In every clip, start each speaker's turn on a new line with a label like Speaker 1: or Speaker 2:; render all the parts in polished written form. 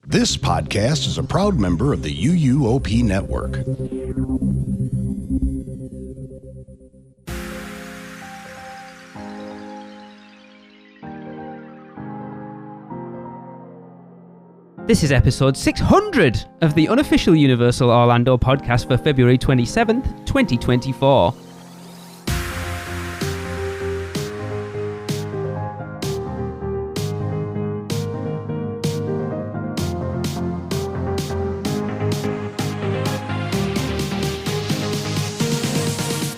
Speaker 1: This podcast is a proud member of the UUOP network.
Speaker 2: This is episode 600 of the unofficial Universal Orlando podcast for February 27th, 2024.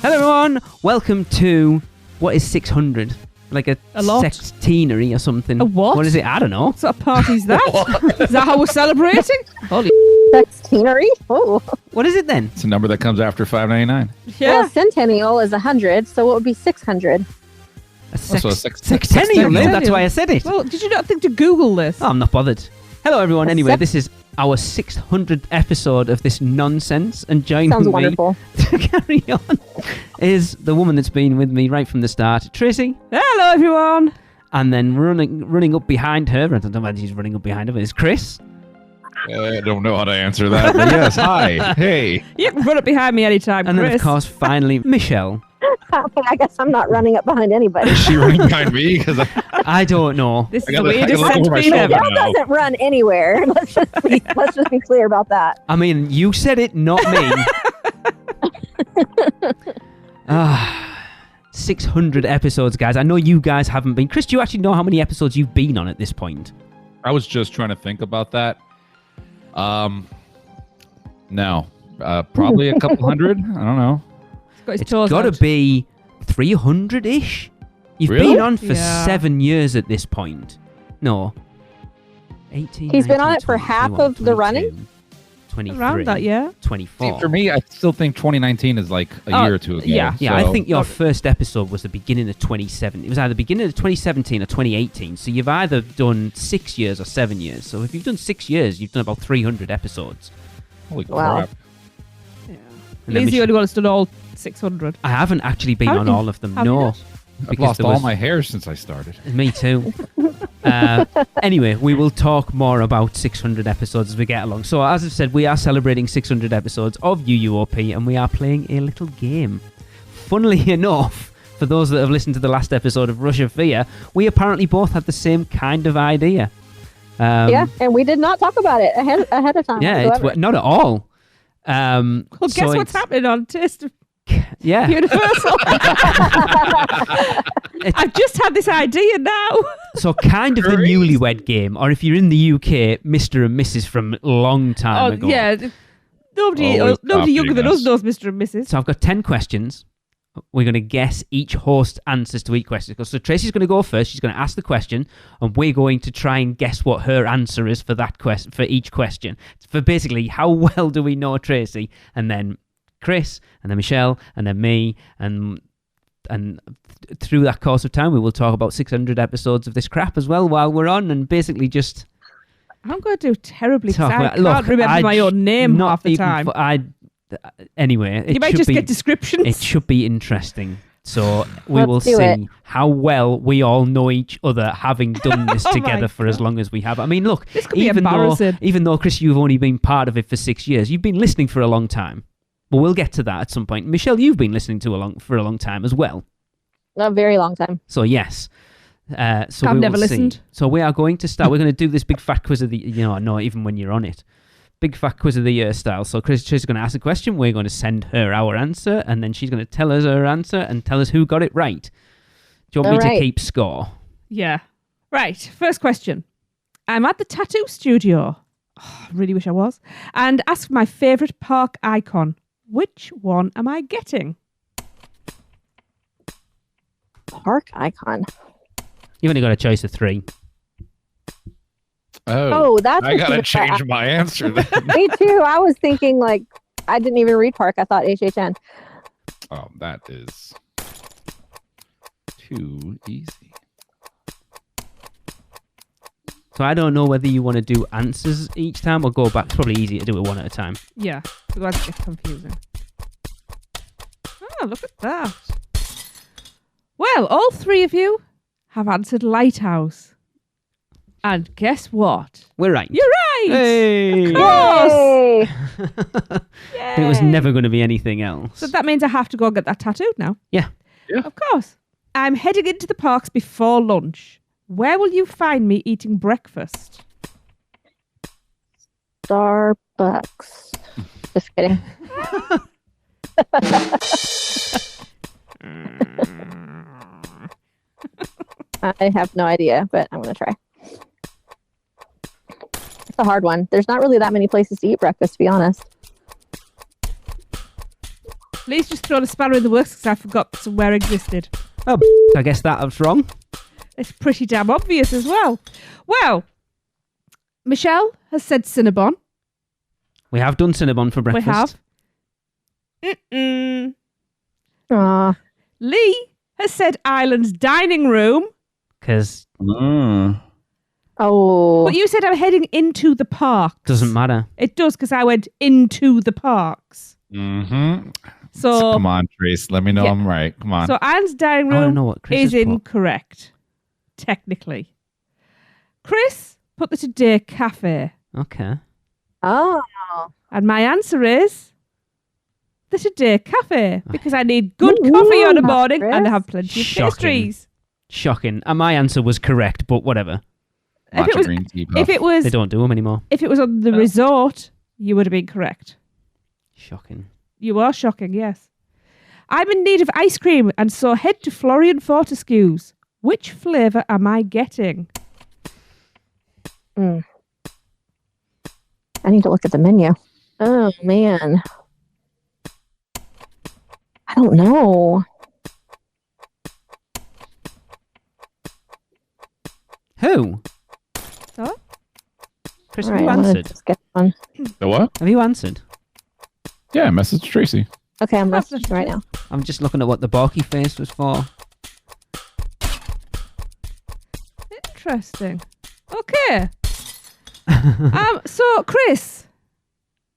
Speaker 2: Hello everyone, welcome to, what is 600? Like a
Speaker 3: lot.
Speaker 2: sextinery or something.
Speaker 3: A what?
Speaker 2: What is it? I don't know.
Speaker 3: What sort of party is that? Is that how we're celebrating? Holy
Speaker 4: Sextinery? Oh.
Speaker 2: What is it then?
Speaker 5: It's a number that comes after $5.99.
Speaker 3: yeah.
Speaker 4: Well, centennial is 100, so what would be 600?
Speaker 2: A
Speaker 5: Also a
Speaker 2: sextennial,
Speaker 5: sextennial.
Speaker 2: that's why I said it.
Speaker 3: Well, did you not think to Google this?
Speaker 2: Oh, I'm not bothered. Hello everyone,
Speaker 4: A
Speaker 2: anyway,
Speaker 4: sex-
Speaker 2: this is our 600th episode of this nonsense, and joining
Speaker 4: Sounds
Speaker 2: me
Speaker 4: wonderful.
Speaker 2: to carry on is the woman that's been with me right from the start, Tracy,
Speaker 3: Hello, everyone.
Speaker 2: and then running up behind her, I don't know whether she's running up behind her, but is Chris.
Speaker 5: I don't know how to answer that, but yes, hi, hey.
Speaker 3: You can run up behind me anytime,
Speaker 2: And then,
Speaker 3: Chris.
Speaker 2: of course, finally, Michelle.
Speaker 4: I guess I'm not running up behind anybody.
Speaker 5: Is she running behind me? Because
Speaker 2: I don't know.
Speaker 3: This
Speaker 5: I
Speaker 3: is the
Speaker 5: gotta- I
Speaker 3: weirdest
Speaker 5: gotta look over my
Speaker 3: sense being
Speaker 5: shoulder.
Speaker 3: ever.
Speaker 4: Michelle doesn't run anywhere. Let's just be clear about that.
Speaker 2: I mean, you said it, not me. 600 episodes, guys. I know you guys haven't been. Chris, do you actually know how many episodes you've been on at this point?
Speaker 5: I was just trying to think about that. No, probably a couple hundred. I don't know.
Speaker 3: Got his
Speaker 2: It's
Speaker 3: toes
Speaker 2: got to
Speaker 3: out.
Speaker 2: be 300-ish. You've
Speaker 5: Really?
Speaker 2: been on for
Speaker 3: Yeah.
Speaker 2: 7 years at this point. No. 18,
Speaker 4: He's been
Speaker 2: 19,
Speaker 4: on it for
Speaker 2: 20,
Speaker 4: half
Speaker 2: 21,
Speaker 4: of the running?
Speaker 2: 22, 23,
Speaker 3: Around that, yeah.
Speaker 2: 24.
Speaker 5: See, for me, I still think 2019 is like a
Speaker 3: Oh,
Speaker 5: year or two ago.
Speaker 3: yeah.
Speaker 2: Yeah, I
Speaker 5: so-
Speaker 2: think your first episode was the beginning of 2017. It was either the beginning of 2017 or 2018. So you've either done 6 years or 7 years. So if you've done 6 years, you've done about 300 episodes.
Speaker 5: Holy
Speaker 4: Wow.
Speaker 5: crap.
Speaker 2: And then
Speaker 3: He's the only one that's done all 600.
Speaker 2: I haven't actually been on
Speaker 3: Haven't you?
Speaker 2: all of them.
Speaker 3: Have you
Speaker 2: No.
Speaker 3: not?
Speaker 5: I've
Speaker 2: Because
Speaker 5: lost
Speaker 2: there
Speaker 5: all
Speaker 2: was-
Speaker 5: my hair since I started.
Speaker 2: Me too. Anyway, we will talk more about 600 episodes as we get along. So, as I've said, we are celebrating 600 episodes of UUOP, and we are playing a little game. Funnily enough, for those that have listened to the last episode of Rush of Fear, we apparently both had the same kind of idea.
Speaker 4: Yeah, and we did not talk about it ahead of time.
Speaker 2: Yeah,
Speaker 4: whatsoever.
Speaker 2: not at all.
Speaker 3: Well,
Speaker 2: So
Speaker 3: guess what's
Speaker 2: it's-
Speaker 3: happening on Taste of
Speaker 2: Yeah.
Speaker 3: Universal? I've just had this idea now.
Speaker 2: So kind of the
Speaker 5: Great.
Speaker 2: NewlyWed game, or if you're in the UK, Mr. and Mrs. from a long time
Speaker 3: Oh,
Speaker 2: ago.
Speaker 3: yeah. Nobody
Speaker 5: Always
Speaker 3: younger than
Speaker 5: copying
Speaker 3: us
Speaker 5: us.
Speaker 3: knows Mr. and Mrs.
Speaker 2: So I've got 10 questions. We're going to guess each host's answers to each question. So Tracy's going to go first. She's going to ask the question, and we're going to try and guess what her answer is for that for each question. For basically, how well do we know Tracy? And then Chris, and then Michelle, and then me, and through that course of time, we will talk about 600 episodes of this crap as well while we're on, and basically just
Speaker 3: I'm going to do terribly because
Speaker 2: talk
Speaker 3: I
Speaker 2: about.
Speaker 3: can't remember my own name
Speaker 2: not
Speaker 3: half the
Speaker 2: even
Speaker 3: time.
Speaker 2: Anyway, it
Speaker 3: You might
Speaker 2: should
Speaker 3: just
Speaker 2: be,
Speaker 3: get descriptions.
Speaker 2: It should be interesting. So we
Speaker 4: Let's
Speaker 2: will
Speaker 4: do
Speaker 2: see
Speaker 4: it.
Speaker 2: how well we all know each other, having done this
Speaker 3: Oh my
Speaker 2: together for as
Speaker 3: God.
Speaker 2: long as we have. I mean, look,
Speaker 3: This could be
Speaker 2: even
Speaker 3: embarrassing.
Speaker 2: though Chris, you've only been part of it for 6 years, you've been listening for a long time. But we'll get to that at some point. Michelle, you've been listening for a long time as well.
Speaker 4: A very long time.
Speaker 2: So yes. So
Speaker 3: I've
Speaker 2: we will
Speaker 3: never
Speaker 2: see.
Speaker 3: listened.
Speaker 2: So we are going to start. We're going to do this big fat quiz of the. Not even when you're on it. Big fat quiz of the year style. So Chris is going to ask a question. We're going to send her our answer, and then she's going to tell us her answer and tell us who got it right. Do you want me to
Speaker 4: Alright.
Speaker 2: keep score?
Speaker 3: Yeah. Right. First question. I'm at the tattoo studio. Oh, I really wish I was. And ask for my favourite park icon. Which one am I getting?
Speaker 4: Park icon.
Speaker 2: You've only got a choice of 3.
Speaker 4: Oh, that's
Speaker 5: I
Speaker 4: what
Speaker 5: gotta
Speaker 4: you-
Speaker 5: change my answer then.
Speaker 4: Me too. I was thinking I didn't even read park. I thought HHN.
Speaker 5: Oh, that is too easy.
Speaker 2: So I don't know whether you want to do answers each time or go back. It's probably easier to do it one at a time.
Speaker 3: Yeah. Otherwise it gets confusing. Oh, look at that. Well, all three of you have answered lighthouse. And guess what?
Speaker 2: We're right.
Speaker 3: You're right.
Speaker 2: Hey!
Speaker 3: Of course.
Speaker 4: Yay!
Speaker 2: It was never going to be anything else.
Speaker 3: So that means I have to go and get that tattooed now.
Speaker 2: Yeah.
Speaker 3: Of course. I'm heading into the parks before lunch. Where will you find me eating breakfast?
Speaker 4: Starbucks. Just kidding. I have no idea, but I'm going to try. It's a hard one. There's not really that many places to eat breakfast, to be honest.
Speaker 3: Please just throw a spanner in the works because I forgot somewhere existed.
Speaker 2: Oh, I guess that was wrong.
Speaker 3: It's pretty damn obvious as well. Well, Michelle has said Cinnabon.
Speaker 2: We have done Cinnabon for breakfast.
Speaker 3: We have. Mm-mm.
Speaker 4: Aw.
Speaker 3: Lee has said Island's dining room.
Speaker 2: Because
Speaker 5: Mm.
Speaker 4: Oh.
Speaker 3: But you said I'm heading into the parks.
Speaker 2: doesn't matter.
Speaker 3: It does because I went into the parks.
Speaker 5: Mm-hmm.
Speaker 3: So
Speaker 5: Come on, Trace. Let me know
Speaker 3: Yeah.
Speaker 5: I'm right. Come on.
Speaker 3: So Island's dining
Speaker 2: I want to
Speaker 3: room
Speaker 2: know what Chris
Speaker 3: is
Speaker 2: has put.
Speaker 3: incorrect, technically. Chris put the Today Cafe.
Speaker 2: Okay.
Speaker 4: Oh.
Speaker 3: And my answer is the Today Cafe because I need good
Speaker 4: Ooh,
Speaker 3: coffee on the morning and I
Speaker 4: Chris.
Speaker 3: have plenty of
Speaker 2: Shocking.
Speaker 3: pastries.
Speaker 2: Shocking. And my answer was correct, but whatever.
Speaker 3: If it
Speaker 5: Matcha
Speaker 3: was,
Speaker 5: green tea
Speaker 3: if
Speaker 5: puff.
Speaker 3: it was,
Speaker 2: They don't do them anymore.
Speaker 3: if it was on the resort, you would have been correct.
Speaker 2: Shocking.
Speaker 3: You are shocking, yes. I'm in need of ice cream and so head to Florian Fortescue's. Which flavour am I getting?
Speaker 4: I need to look at the menu. Oh, man. I don't know.
Speaker 2: Who?
Speaker 3: So?
Speaker 2: Chris,
Speaker 4: All
Speaker 2: have
Speaker 4: right,
Speaker 2: you
Speaker 4: I'm gonna
Speaker 2: answered?
Speaker 4: just get one.
Speaker 5: The what?
Speaker 2: Have you answered?
Speaker 5: Yeah, message Tracy.
Speaker 4: Okay, I'm
Speaker 3: That's
Speaker 4: messaging
Speaker 3: not
Speaker 4: right
Speaker 3: true.
Speaker 4: now.
Speaker 2: I'm just looking at what the Barky face was for.
Speaker 3: Interesting. Okay. So Chris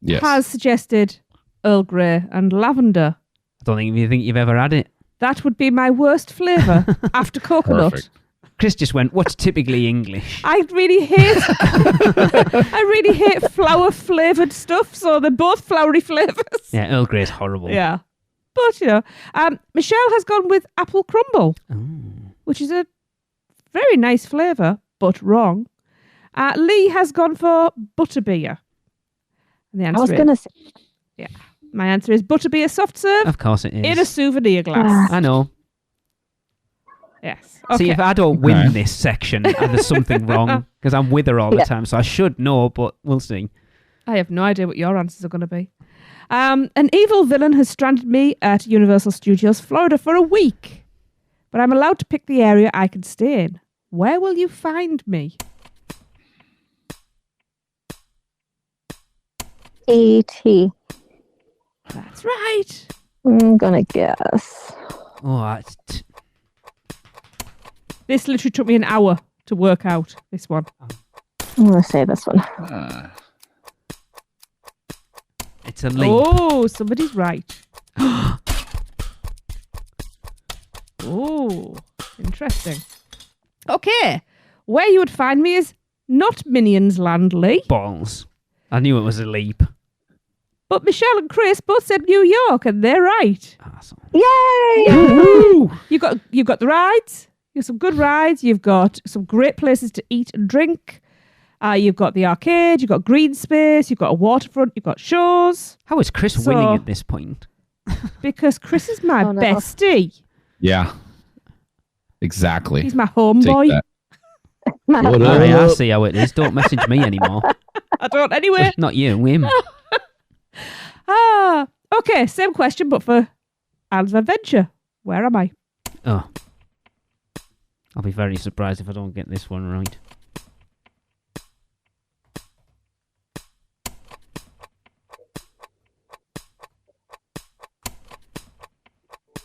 Speaker 5: Yes.
Speaker 3: has suggested Earl Grey and lavender.
Speaker 2: I don't think you've ever had it.
Speaker 3: That would be my worst flavour after coconut.
Speaker 5: Perfect.
Speaker 2: Chris just went, what's typically English?
Speaker 3: I really hate flour flavoured stuff, so they're both flowery flavours.
Speaker 2: Yeah, Earl Grey's horrible.
Speaker 3: Yeah. But, you know, Michelle has gone with apple crumble,
Speaker 2: Ooh.
Speaker 3: which is a very nice flavour, but wrong. Lee has gone for butterbeer. And the
Speaker 4: I
Speaker 3: answer
Speaker 4: was
Speaker 3: is,
Speaker 4: going to say,
Speaker 3: my answer is butterbeer soft serve
Speaker 2: Of course it is.
Speaker 3: in a souvenir glass.
Speaker 2: I know.
Speaker 3: Yes. Okay.
Speaker 2: See, if I don't win
Speaker 5: Okay.
Speaker 2: this section, there's something wrong because I'm with her all the
Speaker 4: Yeah.
Speaker 2: time, so I should know, but we'll see.
Speaker 3: I have no idea what your answers are going to be. An evil villain has stranded me at Universal Studios Florida for a week, but I'm allowed to pick the area I can stay in. Where will you find me?
Speaker 4: E.T.
Speaker 3: That's right.
Speaker 4: I'm going to guess.
Speaker 2: Oh,
Speaker 3: This literally took me an hour to work out, this one.
Speaker 4: I'm going to say this one.
Speaker 2: it's a leap.
Speaker 3: Oh, somebody's right. Oh, interesting. Okay, where you would find me is not Minions Land, Lee,
Speaker 2: Balls. I knew it was a leap.
Speaker 3: but Michelle and Chris both said New York, and they're right.
Speaker 2: Awesome.
Speaker 4: Yay!
Speaker 3: You've got the rides. You've some good rides. You've got some great places to eat and drink. You've got the arcade. You've got green space. You've got a waterfront. You've got shows.
Speaker 2: How is Chris
Speaker 3: So-
Speaker 2: winning at this point?
Speaker 3: Because Chris is my
Speaker 4: Oh, no.
Speaker 3: bestie.
Speaker 5: Yeah. Exactly.
Speaker 3: He's my
Speaker 5: Take
Speaker 3: homeboy.
Speaker 5: that.
Speaker 4: My-
Speaker 5: What up?
Speaker 2: Alright, I see how it is. Don't message me anymore.
Speaker 3: I don't anyway.
Speaker 2: Not you, him.
Speaker 3: Okay. Same question, but for Islands of Adventure. Where am I?
Speaker 2: Oh. I'll be very surprised if I don't get this one right.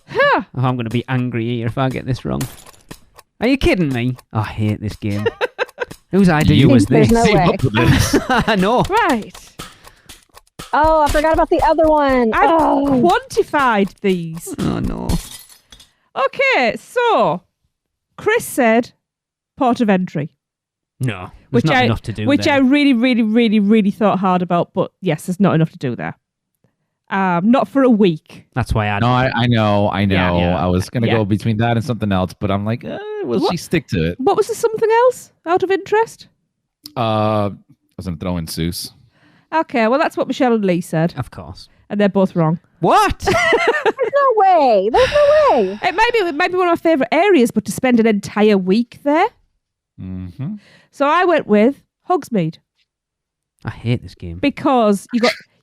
Speaker 3: Huh.
Speaker 2: Oh, I'm going to be angry here if I get this wrong. Are you kidding me? Oh, I hate this game. Whose idea
Speaker 5: You
Speaker 2: was
Speaker 4: think
Speaker 2: this?
Speaker 4: there's no
Speaker 5: Came
Speaker 4: way.
Speaker 5: up with this.
Speaker 2: I know.
Speaker 3: Right.
Speaker 4: Oh, I forgot about the other one.
Speaker 3: I've
Speaker 4: Oh.
Speaker 3: quantified these.
Speaker 2: Oh, no.
Speaker 3: Okay, so Chris said port of entry,
Speaker 2: No. There's not enough to do
Speaker 3: Which
Speaker 2: there.
Speaker 3: I really, really, really, really thought hard about. But yes, there's not enough to do there. Not for a week.
Speaker 2: That's why
Speaker 5: No, I know.
Speaker 2: Yeah.
Speaker 5: I was gonna
Speaker 3: Yeah.
Speaker 5: go between that and something else, but I'm like, will she stick to it?
Speaker 3: What was the something else out of interest?
Speaker 5: I was gonna throw in Seuss.
Speaker 3: Okay, well, that's what Michelle and Lee said.
Speaker 2: Of course.
Speaker 3: And they're both wrong.
Speaker 2: What?
Speaker 4: There's no way. There's no way.
Speaker 3: It might be one of my favourite areas, but to spend an entire week there.
Speaker 5: Mm-hmm.
Speaker 3: So I went with Hogsmeade
Speaker 2: I hate this game.
Speaker 3: because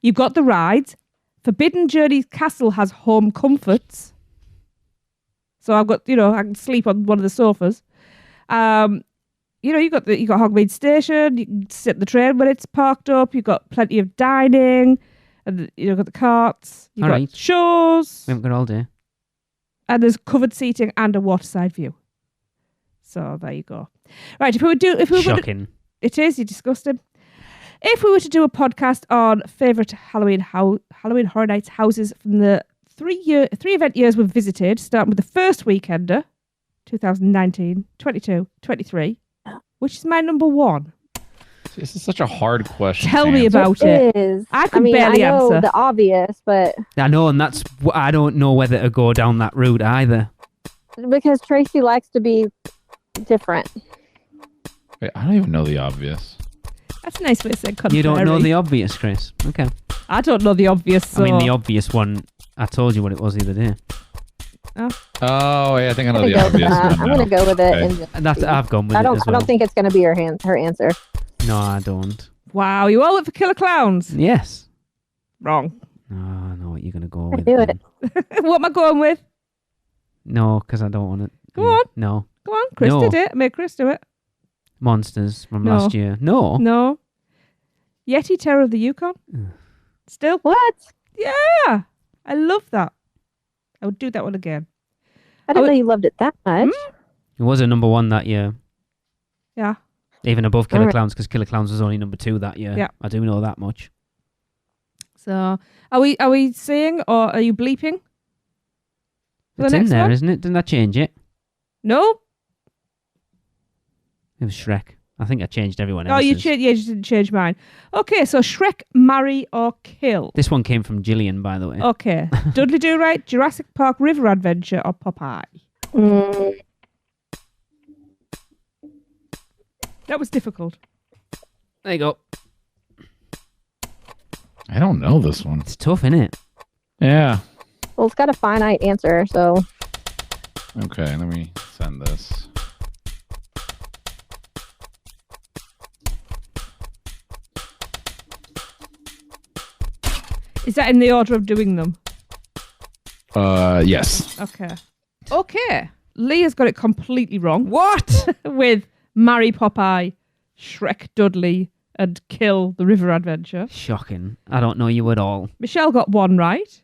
Speaker 3: you got the rides. Forbidden Journey Castle has home comforts. So I've got, I can sleep on one of the sofas. You got Hogsmeade Station. You can sit in the train when it's parked up. You've got plenty of dining, and you've got the carts. You've
Speaker 2: All
Speaker 3: got
Speaker 2: right.
Speaker 3: shows,
Speaker 2: We haven't got all day.
Speaker 3: and there's covered seating and a waterside view. So there you go. Right, if we were going to,
Speaker 2: Shocking.
Speaker 3: it is. You disgusting. If we were to do a podcast on favourite Halloween Horror Nights houses from the three event years we've visited, starting with the first weekender, 2019, 22, 23, which is my number one.
Speaker 5: This is such a hard question.
Speaker 3: Tell
Speaker 5: to
Speaker 3: me
Speaker 5: answer.
Speaker 3: about it.
Speaker 4: It is.
Speaker 3: I can
Speaker 4: I
Speaker 3: barely
Speaker 4: know
Speaker 3: answer.
Speaker 4: the obvious, but
Speaker 2: I know, and that's I don't know whether to go down that route either.
Speaker 4: because Tracy likes to be different.
Speaker 5: Wait, I don't even know the obvious.
Speaker 3: That's a nice way to say contrary.
Speaker 2: You don't know the obvious, Chris. Okay.
Speaker 3: I don't know the obvious. So.
Speaker 2: I mean, the obvious one. I told you what it was the other day.
Speaker 5: Oh, yeah, I think I know
Speaker 4: I'm
Speaker 5: the
Speaker 4: gonna go with
Speaker 5: obvious
Speaker 4: that.
Speaker 5: one
Speaker 4: I'm
Speaker 5: now.
Speaker 4: gonna go with it.
Speaker 5: Okay.
Speaker 4: And just
Speaker 2: And that's
Speaker 4: see.
Speaker 2: I've gone with
Speaker 4: I
Speaker 2: it
Speaker 4: don't.
Speaker 2: as
Speaker 4: I
Speaker 2: well.
Speaker 4: don't think it's gonna be her answer.
Speaker 2: No, I don't.
Speaker 3: Wow, you all went for Killer Clowns.
Speaker 2: Yes.
Speaker 3: Wrong.
Speaker 2: No, I know what you're gonna go
Speaker 4: I
Speaker 2: with.
Speaker 4: knew
Speaker 2: then.
Speaker 3: What am I going with?
Speaker 2: No, because I don't want it.
Speaker 3: Go on.
Speaker 2: No.
Speaker 3: Go on, Chris
Speaker 2: No.
Speaker 3: did it. I made Chris do it.
Speaker 2: Monsters from
Speaker 3: No.
Speaker 2: last year. No.
Speaker 3: No. Yeti Terror of the Yukon. Still.
Speaker 4: What?
Speaker 3: Yeah. I love that. I would do that one again.
Speaker 4: I didn't know you loved it that much.
Speaker 2: It was a number one that year.
Speaker 3: Yeah.
Speaker 2: Even above Killer
Speaker 4: Alright.
Speaker 2: Clowns, because Killer Clowns was only number 2 that year.
Speaker 3: Yeah.
Speaker 2: I do know that much.
Speaker 3: So are we saying or are you bleeping? For the
Speaker 2: It's in
Speaker 3: next
Speaker 2: there,
Speaker 3: one?
Speaker 2: isn't it? Didn't that change it?
Speaker 3: No.
Speaker 2: It was Shrek. I think I changed everyone
Speaker 3: Oh,
Speaker 2: else's.
Speaker 3: you just didn't change mine. Okay, so Shrek, marry or kill.
Speaker 2: This one came from Gillian, by the way.
Speaker 3: Okay. Dudley Do Right, Jurassic Park, River Adventure, or Popeye?
Speaker 4: Mm,
Speaker 3: That was difficult.
Speaker 2: There you go.
Speaker 5: I don't know this one.
Speaker 2: It's tough, isn't it?
Speaker 5: Yeah.
Speaker 4: well, it's got a finite answer, so
Speaker 5: Okay, let me send this.
Speaker 3: Is that in the order of doing them?
Speaker 5: Yes.
Speaker 3: Okay. Okay. Leah's got it completely wrong
Speaker 2: What?
Speaker 3: with marry Popeye, Shrek Dudley, and kill the River Adventure.
Speaker 2: Shocking. I don't know you at all.
Speaker 3: Michelle got one right.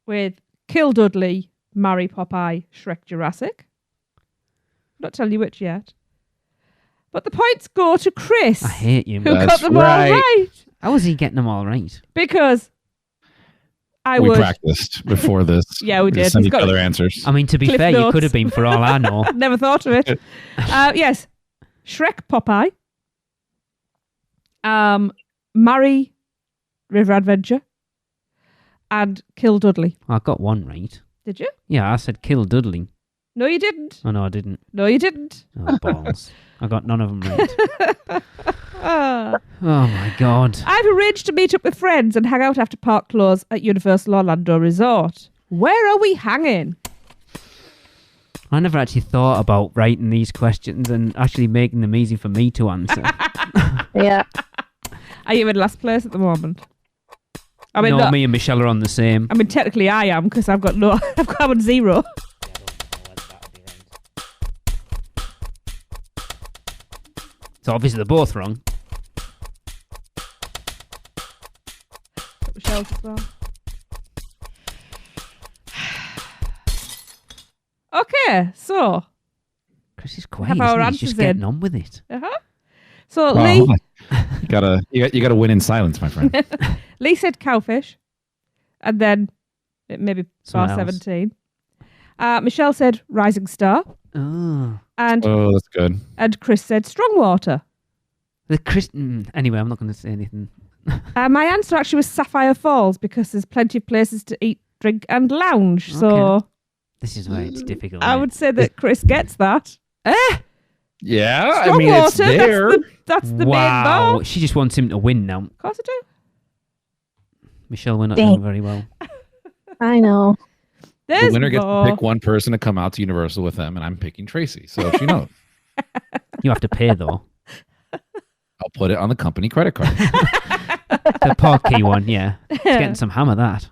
Speaker 3: With kill Dudley, marry Popeye, Shrek Jurassic. Not telling you which yet. But the points go to Chris,
Speaker 2: I hate you.
Speaker 3: who got
Speaker 5: That's
Speaker 3: them all
Speaker 5: right.
Speaker 3: right.
Speaker 2: How was he getting them all right?
Speaker 3: Because I
Speaker 5: We
Speaker 3: would.
Speaker 5: practiced before this.
Speaker 3: Yeah, we did.
Speaker 5: Just send
Speaker 3: He's
Speaker 5: each
Speaker 3: got
Speaker 5: other answers.
Speaker 2: I mean, to be
Speaker 3: Cliff
Speaker 2: fair, you
Speaker 3: notes.
Speaker 2: could have been for all I know.
Speaker 3: Never thought of it. Yes. Shrek Popeye. Marry River Adventure. And kill Dudley.
Speaker 2: I got one right.
Speaker 3: Did you?
Speaker 2: Yeah, I said kill Dudley.
Speaker 3: No, you didn't.
Speaker 2: Oh, no, I didn't.
Speaker 3: No, you didn't.
Speaker 2: Oh, balls. I got none of them right.
Speaker 3: Ah.
Speaker 2: Oh, my God.
Speaker 3: I've arranged to meet up with friends and hang out after park close at Universal Orlando Resort. Where are we hanging?
Speaker 2: I never actually thought about writing these questions and actually making them easy for me to answer.
Speaker 4: yeah.
Speaker 3: Are you in last place at the moment? I mean,
Speaker 2: no,
Speaker 3: no,
Speaker 2: me and Michelle are on the same.
Speaker 3: I mean, technically I am because I'm on 0.
Speaker 2: So obviously they're both wrong.
Speaker 3: Michelle's as well. Okay, so
Speaker 2: Chris is quiet.
Speaker 3: Have our
Speaker 2: Isn't he? He's
Speaker 3: answers
Speaker 2: just getting
Speaker 3: in.
Speaker 2: on with it.
Speaker 3: So
Speaker 5: Well,
Speaker 3: Lee
Speaker 5: hold on. You gotta win in silence, my friend.
Speaker 3: Lee said cowfish, and then maybe bar
Speaker 2: Someone else.
Speaker 3: 17. Michelle said rising star.
Speaker 2: Oh.
Speaker 3: And
Speaker 5: Oh, that's good.
Speaker 3: Chris said Strongwater.
Speaker 2: Anyway, I'm not going to say anything.
Speaker 3: My answer actually was Sapphire Falls because there's plenty of places to eat, drink, and lounge. So
Speaker 2: This is where it's difficult.
Speaker 3: I would say that Chris gets that.
Speaker 5: Yeah, I mean, it's
Speaker 3: Strongwater,
Speaker 5: there.
Speaker 3: that's the main bar.
Speaker 2: She just wants him to win now.
Speaker 3: Of course I do.
Speaker 2: Michelle, we're not
Speaker 4: Dang.
Speaker 2: doing very well.
Speaker 4: I know.
Speaker 3: There's
Speaker 5: The winner gets
Speaker 3: more.
Speaker 5: to pick one person to come out to Universal with them, and I'm picking Tracy. So she knows.
Speaker 2: You have to pay, though.
Speaker 5: I'll put it on the company credit card.
Speaker 2: The portkey one, yeah. It's getting some hammer, that.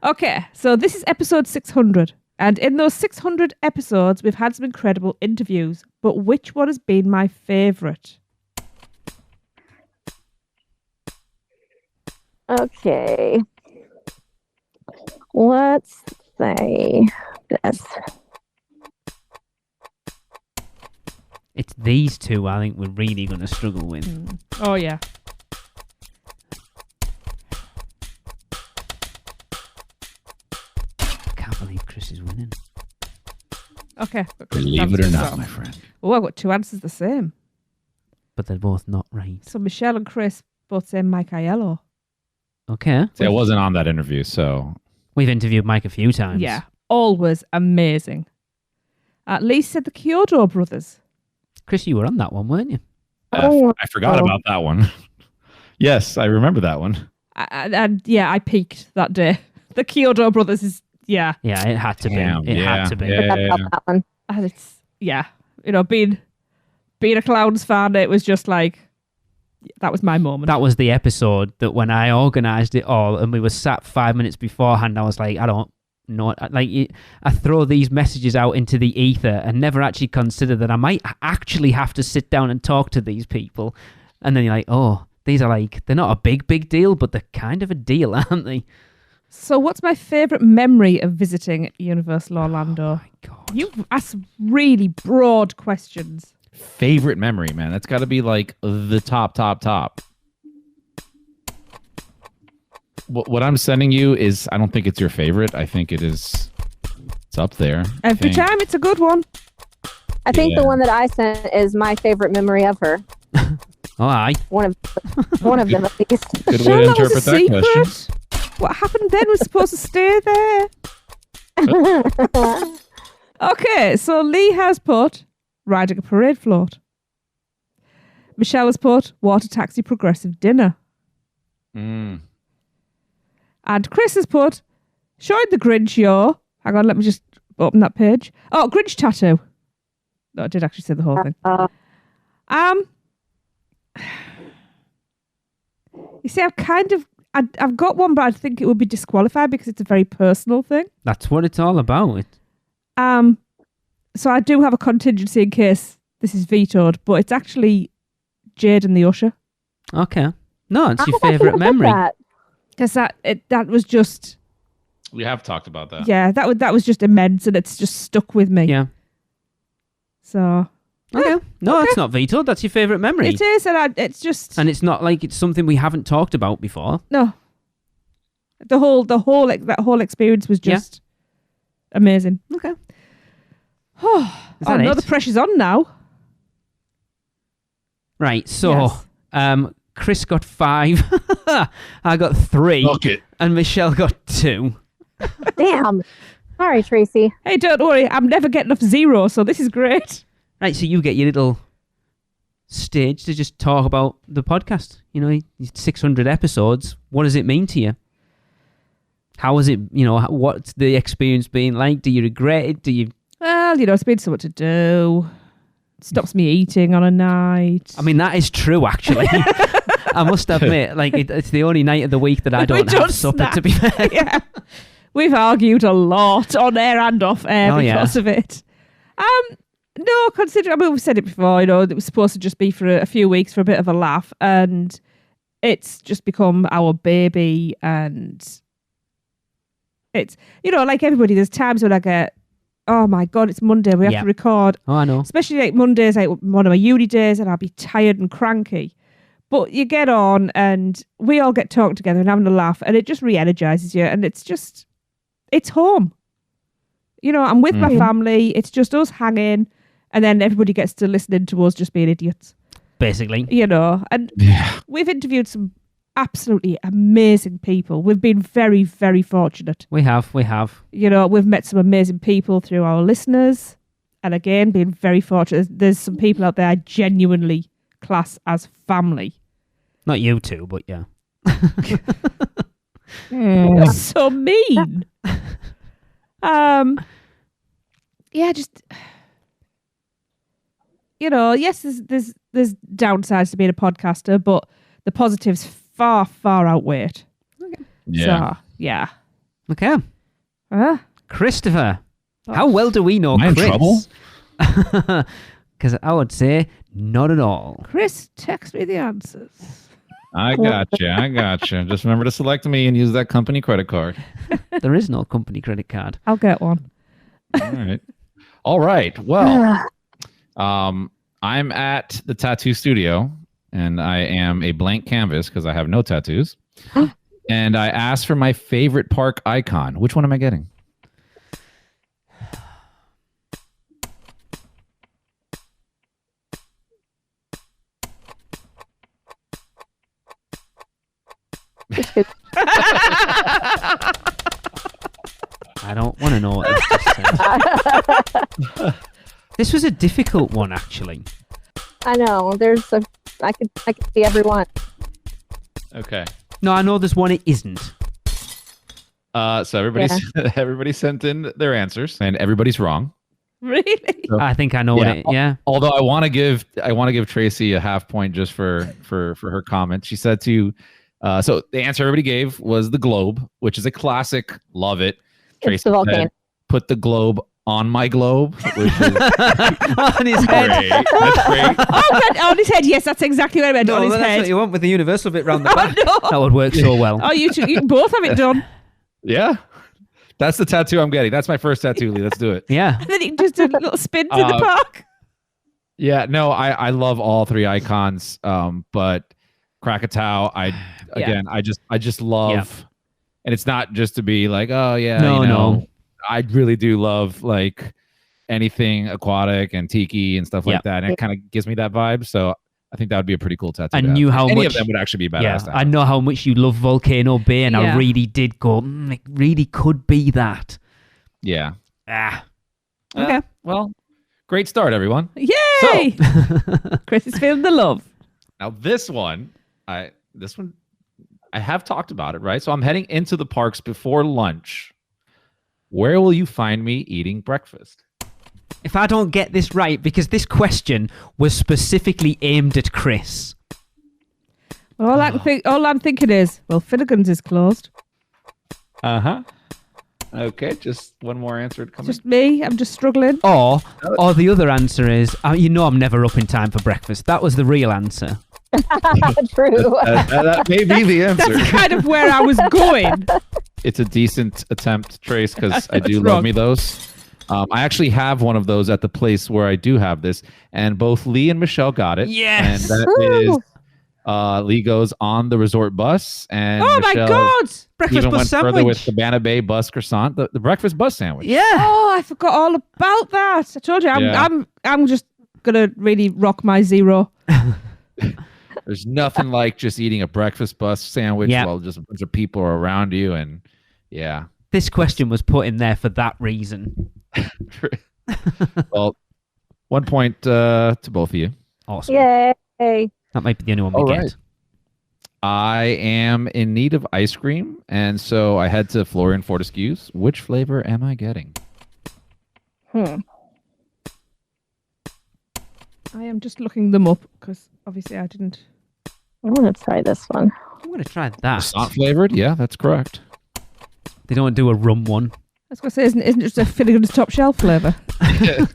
Speaker 3: Okay, so this is episode 600. And in those 600 episodes, we've had some incredible interviews. But which one has been my favourite?
Speaker 4: Okay. Let's say this.
Speaker 2: It's these two I think we're really going to struggle with.
Speaker 3: Oh, yeah.
Speaker 2: I can't believe Chris is winning.
Speaker 3: Okay.
Speaker 5: Believe it or not, my friend.
Speaker 3: Oh, I've got two answers the same.
Speaker 2: But they're both not right.
Speaker 3: So Michelle and Chris both say Mike Aiello.
Speaker 2: Okay.
Speaker 5: See, I wasn't on that interview, so
Speaker 2: We've interviewed Mike a few times.
Speaker 3: Yeah, always amazing. Lee said the Kyoto brothers.
Speaker 2: Chris, you were on that one, weren't you?
Speaker 4: Oh,
Speaker 5: I forgot about that one. Yes, I remember that one.
Speaker 3: And yeah, I peaked that day. The Kyoto brothers is, yeah.
Speaker 2: Yeah, it had to
Speaker 5: Damn,
Speaker 2: be. It had to be.
Speaker 5: yeah.
Speaker 4: forgot about that one.
Speaker 3: And it's, yeah. You know, being a Clowns fan, it was just like, that was my moment.
Speaker 2: That was the episode that when I organised it all and we were sat 5 minutes beforehand, I was like, I don't know. I throw these messages out into the ether and never actually consider that I might actually have to sit down and talk to these people. And then you're like, oh, these are like, they're not a big deal, but they're kind of a deal, aren't they?
Speaker 3: So what's my favourite memory of visiting Universal Orlando?
Speaker 2: Oh my God.
Speaker 3: You've asked really broad questions.
Speaker 5: Favorite memory, man. That's got to be like the top. What I'm sending you is, I don't think it's your favorite. I think it's up there.
Speaker 3: Every time it's a good one.
Speaker 4: I think
Speaker 5: Yeah.
Speaker 4: the one that I sent is my favorite memory of her.
Speaker 2: Oh, aye.
Speaker 4: One of them at least.
Speaker 5: Good way
Speaker 3: Sure,
Speaker 5: to
Speaker 3: that was a
Speaker 5: interpret that question.
Speaker 3: secret. What happened then was supposed to stay there. Okay, so Lee has put riding a parade float. Michelle has put water taxi progressive dinner.
Speaker 5: Mm.
Speaker 3: And Chris has put showing the Grinch show. Hang on, let me just open that page. Oh, Grinch tattoo. No, I did actually say the whole thing. You see, I've got one, but I think it would be disqualified because it's a very personal thing.
Speaker 2: That's what it's all about.
Speaker 3: So I do have a contingency in case this is vetoed, but it's actually Jade and the Usher.
Speaker 2: Okay. No, it's your
Speaker 4: How did I
Speaker 2: favourite
Speaker 4: forget
Speaker 2: memory.
Speaker 4: that?
Speaker 3: Because that was just,
Speaker 5: We have talked about that.
Speaker 3: yeah, that was just immense, and it's just stuck with me.
Speaker 2: Yeah.
Speaker 3: So
Speaker 2: Okay. No, that's not vetoed. That's your favourite memory.
Speaker 3: it is, and it's just
Speaker 2: And it's not like it's something we haven't talked about before.
Speaker 3: no. That whole experience was just amazing.
Speaker 2: Okay.
Speaker 3: Oh,
Speaker 2: Is that
Speaker 3: no,
Speaker 2: it?
Speaker 3: the pressure's on now.
Speaker 2: Right, so
Speaker 3: Yes.
Speaker 2: Chris got 5. I got 3.
Speaker 5: Look it.
Speaker 2: And Michelle got 2.
Speaker 4: Damn. Sorry, Tracy.
Speaker 3: Hey, don't worry, I'm never getting off 0, so this is great.
Speaker 2: Right, so you get your little stage to just talk about the podcast. You know, 600 episodes. What does it mean to you? How is it, what's the experience been like? Do you regret it? Do you...
Speaker 3: Well, it's been something to do. It stops me eating on a night.
Speaker 2: I mean, that is true, actually. I must admit, it's the only night of the week that I don't have supper,
Speaker 3: snack.
Speaker 2: to be fair.
Speaker 3: Yeah. We've argued a lot on air and off air because of it. No, we've said it before, it was supposed to just be for a few weeks for a bit of a laugh, and it's just become our baby, and it's, like everybody, there's times when I get, oh my God, it's Monday, we have to record.
Speaker 2: Oh, I know.
Speaker 3: Especially like Mondays, like one of my uni days, and I'll be tired and cranky. But you get on and we all get talking together and having a laugh, and it just re-energizes you, and it's home. I'm with my
Speaker 4: Mhm.
Speaker 3: family. It's just us hanging, and then everybody gets to listening to us just being idiots.
Speaker 2: Basically.
Speaker 3: And
Speaker 5: Yeah.
Speaker 3: we've interviewed some absolutely amazing people. We've been very, very fortunate.
Speaker 2: We have.
Speaker 3: We've met some amazing people through our listeners. And again, being very fortunate. There's some people out there I genuinely class as family.
Speaker 2: Not you two, but yeah.
Speaker 3: You're so mean. Just yes, there's downsides to being a podcaster, but the positives far, far outweigh it.
Speaker 5: Yeah.
Speaker 3: So, yeah.
Speaker 2: Okay. Christopher. How well do we know
Speaker 5: Am I in
Speaker 2: Chris?
Speaker 5: trouble?
Speaker 2: Because I would say not at all.
Speaker 3: Chris, text me the answers.
Speaker 5: I gotcha. Just remember to select me and use that company credit card.
Speaker 2: There is no company credit card.
Speaker 3: I'll get one.
Speaker 5: All right. Well, I'm at the tattoo studio, and I am a blank canvas because I have no tattoos. And I asked for my favorite park icon. Which one am I getting?
Speaker 2: I don't want to know what this just said. This was a difficult one, actually.
Speaker 4: I know. I could see everyone.
Speaker 5: Okay.
Speaker 2: No, I know there's one it isn't.
Speaker 5: So everybody sent in their answers, and everybody's wrong.
Speaker 3: Really?
Speaker 2: I think I know what it. Yeah.
Speaker 5: Although I want to give Tracy a half point just for her comment. She said so the answer everybody gave was the globe, which is a classic. Love it. Tracy
Speaker 4: the volcano.
Speaker 5: said, put the globe on my globe, which is
Speaker 2: On his head.
Speaker 5: great. That's great.
Speaker 3: On his head. Yes, that's exactly what I meant. On his
Speaker 2: that's
Speaker 3: head.
Speaker 2: what you want with the universal bit round the back.
Speaker 3: No.
Speaker 2: That would work so well.
Speaker 3: Oh, you can both have it done.
Speaker 5: Yeah. That's the tattoo I'm getting. That's my first tattoo, Lee. Let's do it.
Speaker 2: Yeah.
Speaker 3: And then you can just do little spins in the park.
Speaker 5: Yeah, no, I love all three icons. But Krakatoa, I just love, and it's not just to be like, oh yeah,
Speaker 2: No.
Speaker 5: I really do love like anything aquatic and tiki and stuff like that. And it kind of gives me that vibe. So I think that would be a pretty cool tattoo.
Speaker 2: I
Speaker 5: to have.
Speaker 2: knew how
Speaker 5: Any
Speaker 2: much
Speaker 5: of them would actually be badass.
Speaker 2: Yeah,
Speaker 5: to have.
Speaker 2: I know how much you love Volcano Bay, and I really did go. It really could be that.
Speaker 5: Yeah.
Speaker 2: Okay.
Speaker 5: Well, great start, everyone.
Speaker 3: Yay! Chris is feeling the love.
Speaker 5: Now this one I have talked about it, right? So I'm heading into the parks before lunch. Where will you find me eating breakfast?
Speaker 2: If I don't get this right, because this question was specifically aimed at Chris.
Speaker 3: Well, all I'm thinking is, well, Finnegan's is closed.
Speaker 5: Okay, just one more answer to come.
Speaker 3: Just me. I'm just struggling.
Speaker 2: Or the other answer is, I'm never up in time for breakfast. That was the real answer.
Speaker 4: True.
Speaker 5: That may be the answer.
Speaker 3: That's kind of where I was going.
Speaker 5: It's a decent attempt, Trace, because I do
Speaker 3: That's
Speaker 5: love
Speaker 3: wrong.
Speaker 5: me those. I actually have one of those at the place where I do have this, and both Lee and Michelle got it.
Speaker 2: Yes!
Speaker 5: And that is Lee goes on the resort bus, and
Speaker 3: Oh
Speaker 5: Michelle
Speaker 3: my God! Breakfast
Speaker 5: even
Speaker 3: bus
Speaker 5: went
Speaker 3: sandwich.
Speaker 5: further with Cabana Bay bus croissant, the breakfast bus sandwich.
Speaker 2: Yeah.
Speaker 3: Oh, I forgot all about that. I told you, I'm just gonna really rock my zero.
Speaker 5: There's nothing like just eating a breakfast bus sandwich
Speaker 2: Yep.
Speaker 5: while just a bunch of people are around you, and yeah.
Speaker 2: This question was put in there for that reason.
Speaker 5: Well, 1 point to both of you.
Speaker 2: Awesome.
Speaker 4: Yay.
Speaker 2: That might be the only one we
Speaker 5: All
Speaker 2: get.
Speaker 5: right. I am in need of ice cream, and so I head to Florian Fortescue's. Which flavor am I getting?
Speaker 3: I am just looking them up because obviously I didn't.
Speaker 4: I'm going to try this one.
Speaker 2: I'm going to try that.
Speaker 5: Croissant flavored? Yeah, that's correct.
Speaker 2: They don't do a rum one.
Speaker 3: I was going to say, isn't it just a Finnegan's top shelf flavour? I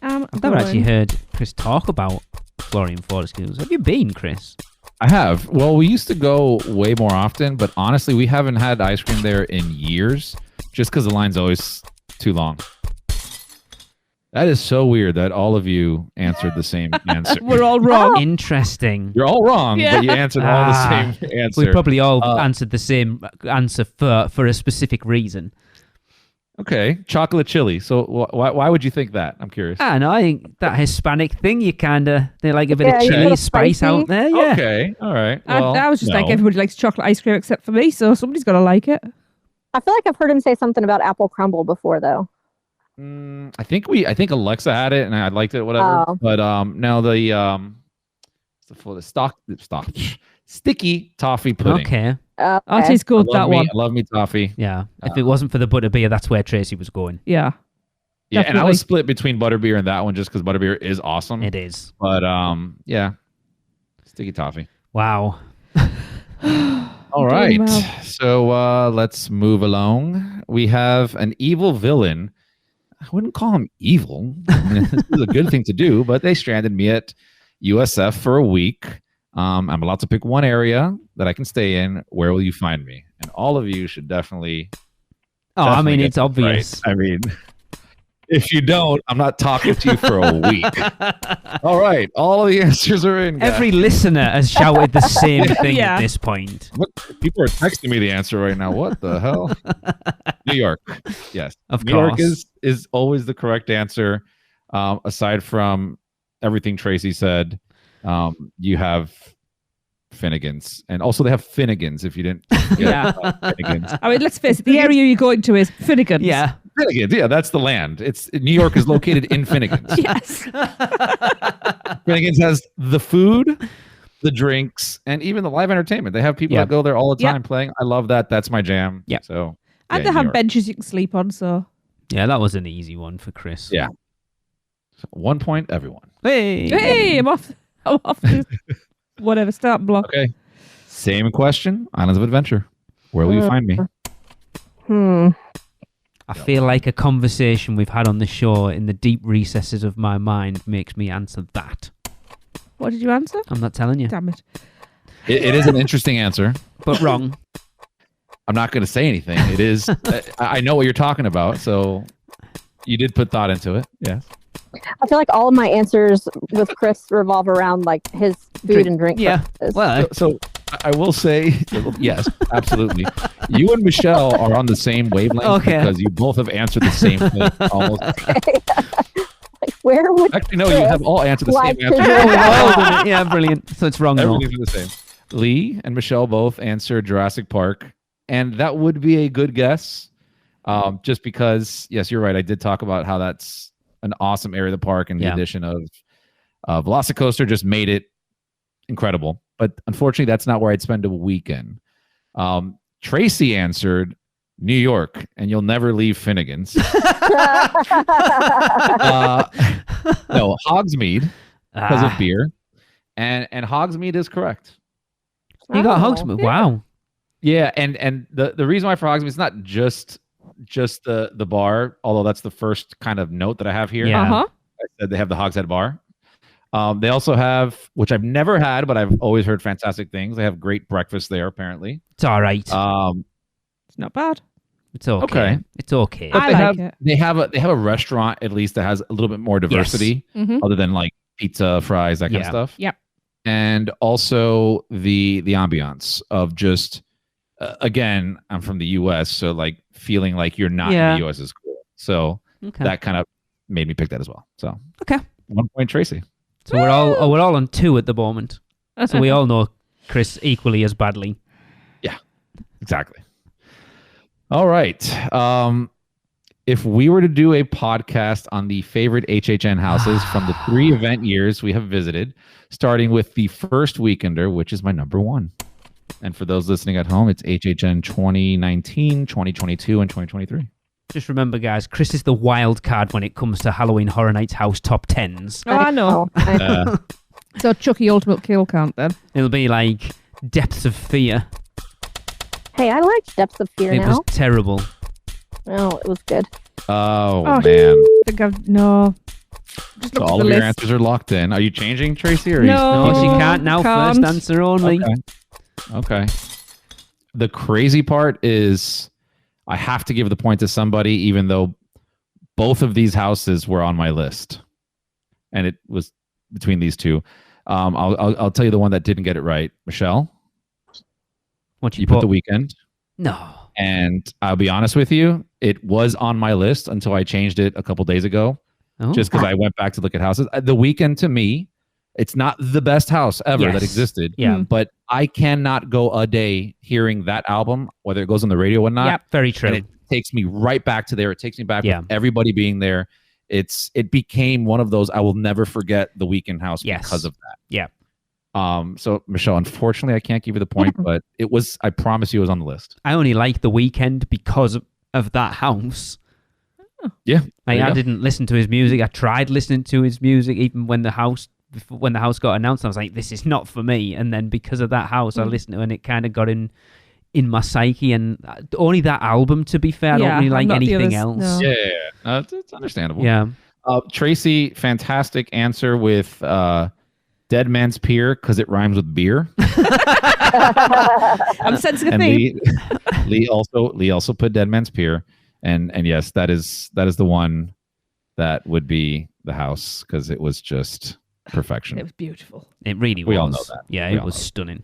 Speaker 3: am.
Speaker 2: I've never actually heard Chris talk about Florian Fortescue's. Have you been, Chris?
Speaker 5: I have. Well, we used to go way more often, but honestly, we haven't had ice cream there in years just because the line's always too long. That is so weird that all of you answered the same answer.
Speaker 3: We're all wrong.
Speaker 2: Interesting.
Speaker 5: You're all wrong, but you answered all the same answer.
Speaker 2: We probably all answered the same answer for a specific reason.
Speaker 5: Okay, chocolate chili. So why would you think that? I'm curious.
Speaker 2: I know. I think that Hispanic thing, they like a bit
Speaker 4: Yeah,
Speaker 2: of
Speaker 4: you
Speaker 2: chili
Speaker 4: put a
Speaker 2: spice
Speaker 4: spicy-
Speaker 2: out there. Yeah.
Speaker 5: Okay, all right. Well,
Speaker 3: I was just like,
Speaker 5: no.
Speaker 3: everybody likes chocolate ice cream except for me, so somebody's got to like it.
Speaker 4: I feel like I've heard him say something about apple crumble before, though.
Speaker 5: I think Alexa had it and I liked it, whatever.
Speaker 4: Oh.
Speaker 5: But now the sticky toffee pudding.
Speaker 2: Okay.
Speaker 3: Oh, it
Speaker 4: Okay.
Speaker 3: tastes good, that one.
Speaker 5: I love me toffee.
Speaker 2: Yeah. If it wasn't for the butterbeer, that's where Tracy was going.
Speaker 3: Yeah.
Speaker 5: Yeah, and I
Speaker 3: Definitely.
Speaker 5: was split between butterbeer and that one just because butterbeer is awesome.
Speaker 2: It is.
Speaker 5: But yeah, sticky toffee.
Speaker 2: Wow.
Speaker 5: All right,
Speaker 3: Doing well.
Speaker 5: so let's move along. We have an evil villain. I wouldn't call him evil. I mean, this is a good thing to do, but they stranded me at USF for a week. I'm allowed to pick one area that I can stay in. Where will you find me? And all of you should definitely.
Speaker 2: Oh, I mean,
Speaker 5: get
Speaker 2: it's
Speaker 5: this
Speaker 2: obvious.
Speaker 5: right. I mean, if you don't, I'm not talking to you for a week. All right, all of the answers are in. guys.
Speaker 2: Every listener has shouted the same thing
Speaker 3: Yeah.
Speaker 2: at this point.
Speaker 5: What people are texting me the answer right now? What the hell? New York. Yes,
Speaker 2: Of
Speaker 5: New York
Speaker 2: course.
Speaker 5: is always the correct answer. Aside from everything Tracy said, you have Finnegan's, and also they have Finnegan's. If you didn't, get
Speaker 2: Yeah.
Speaker 5: Finnegan's.
Speaker 3: I mean, let's face it, the area you're going to is Finnegan's.
Speaker 2: Yeah.
Speaker 5: Finnegan's. Yeah, that's the land. It's New York is located in Finnegan's.
Speaker 3: Yes.
Speaker 5: Finnegan's has the food, the drinks, and even the live entertainment. They have people
Speaker 2: Yep.
Speaker 5: that go there all the
Speaker 3: Yep.
Speaker 5: time playing. I love that. That's my jam.
Speaker 2: Yep.
Speaker 5: So
Speaker 3: And
Speaker 5: yeah,
Speaker 3: they
Speaker 5: New
Speaker 3: have
Speaker 5: York.
Speaker 3: benches you can sleep on, so.
Speaker 2: Yeah, that was an easy one for Chris.
Speaker 5: Yeah. 1 point, everyone.
Speaker 2: Hey.
Speaker 3: Hey, I'm off to whatever, start block.
Speaker 5: Okay. Same question. Islands of Adventure. Where will you find me?
Speaker 2: I feel like a conversation we've had on the show in the deep recesses of my mind makes me answer that.
Speaker 3: What did you answer?
Speaker 2: I'm not telling you,
Speaker 3: Damn it.
Speaker 5: It is an interesting answer.
Speaker 2: but wrong.
Speaker 5: I'm not going to say anything. It is. I know what you're talking about. So you did put thought into it. Yes.
Speaker 4: I feel like all of my answers with Chris revolve around like his food and drink.
Speaker 2: Yeah.
Speaker 4: purposes.
Speaker 2: Well,
Speaker 5: So I will say, yes, absolutely. You and Michelle are on the same wavelength
Speaker 2: Okay.
Speaker 5: because you both have answered the same thing. Almost.
Speaker 4: Like, where would
Speaker 5: Actually, no, you have all answered the
Speaker 4: Like
Speaker 5: same answer.
Speaker 4: to do-
Speaker 2: well done. Yeah, brilliant. So it's wrong. No.
Speaker 5: Everything's the same. Lee and Michelle both answered Jurassic Park, and that would be a good guess. Just because, yes, you're right. I did talk about how that's an awesome area of the park, and the
Speaker 2: Yeah.
Speaker 5: addition of Velocicoaster just made it incredible. But unfortunately, that's not where I'd spend a weekend. Tracy answered New York, and you'll never leave Finnegan's. No, Hogsmeade because of beer, and Hogsmeade is correct.
Speaker 2: You got
Speaker 4: Oh,
Speaker 2: Hogsmeade. Wow.
Speaker 5: Yeah, and the reason why for Hogsmeade is not just the bar, although that's the first kind of note that I have here.
Speaker 2: Yeah.
Speaker 3: Uh-huh.
Speaker 5: I said they have the Hogshead Bar. They also have, which I've never had, but I've always heard fantastic things. They have great breakfast there, apparently.
Speaker 2: It's all right.
Speaker 3: It's not bad.
Speaker 2: It's okay.
Speaker 5: okay.
Speaker 2: It's okay.
Speaker 5: But
Speaker 3: I
Speaker 5: they
Speaker 3: like
Speaker 5: have
Speaker 3: it.
Speaker 5: they have a restaurant at least that has a little bit more diversity,
Speaker 3: Mm-hmm.
Speaker 5: other than like pizza, fries, that kind of
Speaker 2: Yeah.
Speaker 5: stuff.
Speaker 3: Yep.
Speaker 5: And also the ambiance of just again, I'm from the U.S., so like feeling like you're not
Speaker 2: Yeah.
Speaker 5: in the U.S. is cool. So
Speaker 2: Okay.
Speaker 5: that kind of made me pick that as well. So
Speaker 2: Okay.
Speaker 5: 1 point, Tracy.
Speaker 2: So we're all on 2 at the moment. So we all know Chris equally as badly.
Speaker 5: Exactly. All right. If we were to do a podcast on the favorite HHN houses from the 3 event years we have visited, starting with the first weekender, which is my number 1. And for those listening at home, it's HHN 2019, 2022, and 2023.
Speaker 2: Just remember, guys, Chris is the wild card when it comes to Halloween Horror Nights house top 10s.
Speaker 3: Oh, I know. So Chucky Ultimate Kill Count then.
Speaker 2: It'll be like Depths of Fear.
Speaker 4: Hey, I liked Depths of Fear
Speaker 2: It
Speaker 4: now.
Speaker 2: was terrible.
Speaker 4: Oh, it was good.
Speaker 5: Oh,
Speaker 3: Oh,
Speaker 5: man.
Speaker 3: I think I've no. Just
Speaker 5: So
Speaker 3: look at
Speaker 5: all
Speaker 3: the
Speaker 5: of your
Speaker 3: list.
Speaker 5: answers are locked in. Are you changing, Tracy? Or are
Speaker 3: No.
Speaker 2: No, she
Speaker 3: Oh,
Speaker 2: can't now.
Speaker 3: can't.
Speaker 2: First answer only.
Speaker 5: You... Okay. The crazy part is I have to give the point to somebody, even though both of these houses were on my list, and it was between these two. I'll tell you the one that didn't get it right. Michelle,
Speaker 2: What
Speaker 5: you put the weekend,
Speaker 2: No.
Speaker 5: and I'll be honest with you, it was on my list until I changed it a couple days ago,
Speaker 2: Oh.
Speaker 5: just because I went back to look at houses. The Weeknd, to me, it's not the best house ever
Speaker 2: Yes.
Speaker 5: that existed.
Speaker 2: Yeah.
Speaker 5: But I cannot go a day hearing that album, whether it goes on the radio or not.
Speaker 3: Yep.
Speaker 2: Very true.
Speaker 5: And it takes me right back to there. It takes me back
Speaker 2: Yeah.
Speaker 5: with everybody being there. It became one of those I will never forget the Weeknd house
Speaker 2: Yes.
Speaker 5: because of that.
Speaker 2: Yeah.
Speaker 5: So Michelle, unfortunately, I can't give you the point, but it was. I promise you, it was on the list.
Speaker 2: I only like The Weeknd because of that house.
Speaker 5: Yeah,
Speaker 2: Like,
Speaker 5: there you
Speaker 2: I
Speaker 5: go.
Speaker 2: didn't listen to his music. I tried listening to his music even when the house got announced. I was like, this is not for me. And then because of that house, I listened to it, and it kind of got in my psyche. And only that album, to be fair. I don't really like
Speaker 3: not the
Speaker 2: anything
Speaker 3: others,
Speaker 2: else.
Speaker 3: no.
Speaker 5: Yeah, it's understandable.
Speaker 2: Yeah.
Speaker 5: Tracy, fantastic answer with Dead Man's Pier because it rhymes with beer.
Speaker 3: I'm sensing a
Speaker 5: And
Speaker 3: theme.
Speaker 5: Lee also put Dead Man's Pier, and yes, that is the one that would be the house because it was just perfection.
Speaker 3: It was beautiful.
Speaker 2: It really was.
Speaker 5: We all know that.
Speaker 2: Yeah,
Speaker 5: We
Speaker 2: it
Speaker 5: all
Speaker 2: was
Speaker 5: know that.
Speaker 2: stunning.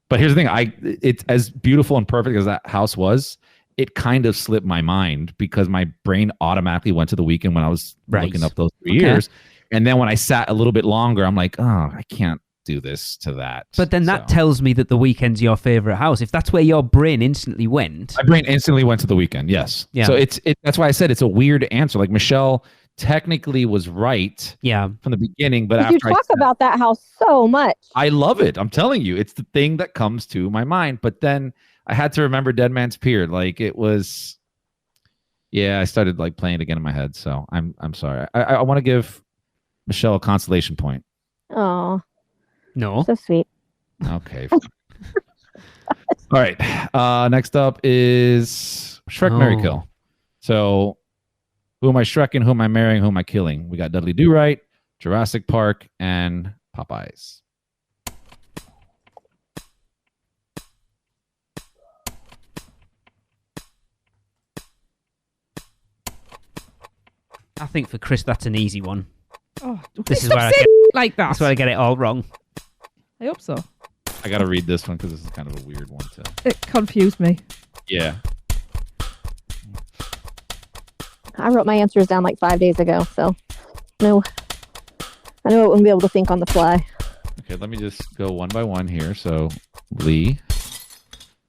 Speaker 5: But here's the thing: it's as beautiful and perfect as that house was. It kind of slipped my mind because my brain automatically went to the Weeknd when I was
Speaker 2: Right.
Speaker 5: looking up those 3
Speaker 2: Okay.
Speaker 5: years, and then when I sat a little bit longer, I'm like, oh, I can't do this to that.
Speaker 2: But then that
Speaker 5: So,
Speaker 2: tells me that The Weeknd's your favorite house. If that's where your brain instantly went.
Speaker 5: my brain instantly went to the Weeknd. Yes.
Speaker 2: Yeah.
Speaker 5: So that's why I said it's a weird answer. Like Michelle technically was right
Speaker 2: Yeah.
Speaker 5: from the beginning, but
Speaker 4: You
Speaker 5: after
Speaker 4: talk about that house so much.
Speaker 5: I love it. I'm telling you, it's the thing that comes to my mind. But then I had to remember Dead Man's Pier. Like it was, yeah. I started like playing it again in my head. So I'm sorry. I want to give Michelle a consolation point.
Speaker 4: Oh,
Speaker 2: No.
Speaker 4: so sweet.
Speaker 5: Okay. All right. Next up is Shrek Marry
Speaker 2: Oh.
Speaker 5: Kill. So who am I Shrekking? Who am I marrying? Who am I killing? We got Dudley Do-Right, Jurassic Park, and Popeyes.
Speaker 2: I think for Chris, that's an easy one.
Speaker 3: Oh,
Speaker 2: This is
Speaker 3: stop
Speaker 2: where I
Speaker 3: saying
Speaker 2: get-
Speaker 3: like that.
Speaker 2: That's where I get it all wrong.
Speaker 3: I hope so.
Speaker 5: I got to read this one because this is kind of a weird one to.
Speaker 3: It confused me.
Speaker 5: Yeah.
Speaker 4: I wrote my answers down like 5 days ago, so no, I know I wouldn't be able to think on the fly.
Speaker 5: Okay, let me just go one by one here. So, Lee,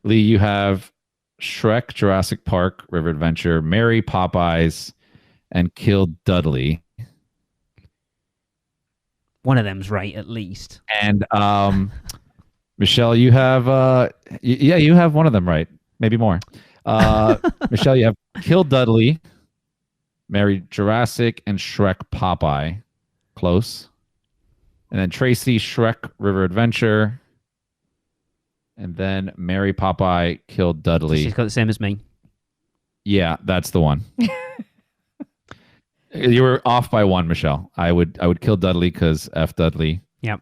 Speaker 5: you have Shrek, Jurassic Park, River Adventure, Marry Popeyes, and Kill Dudley.
Speaker 2: One of them's right, at least.
Speaker 5: And Michelle, you have you have one of them right, maybe more. Michelle, you have Kill Dudley, Marry Jurassic, and Shrek Popeye. Close. And then Tracy, Shrek River Adventure. And then Marry Popeye, Kill Dudley.
Speaker 2: She's got the same as me.
Speaker 5: Yeah, that's the one. You were off by one, Michelle. I would kill Dudley because F Dudley.
Speaker 2: Yep.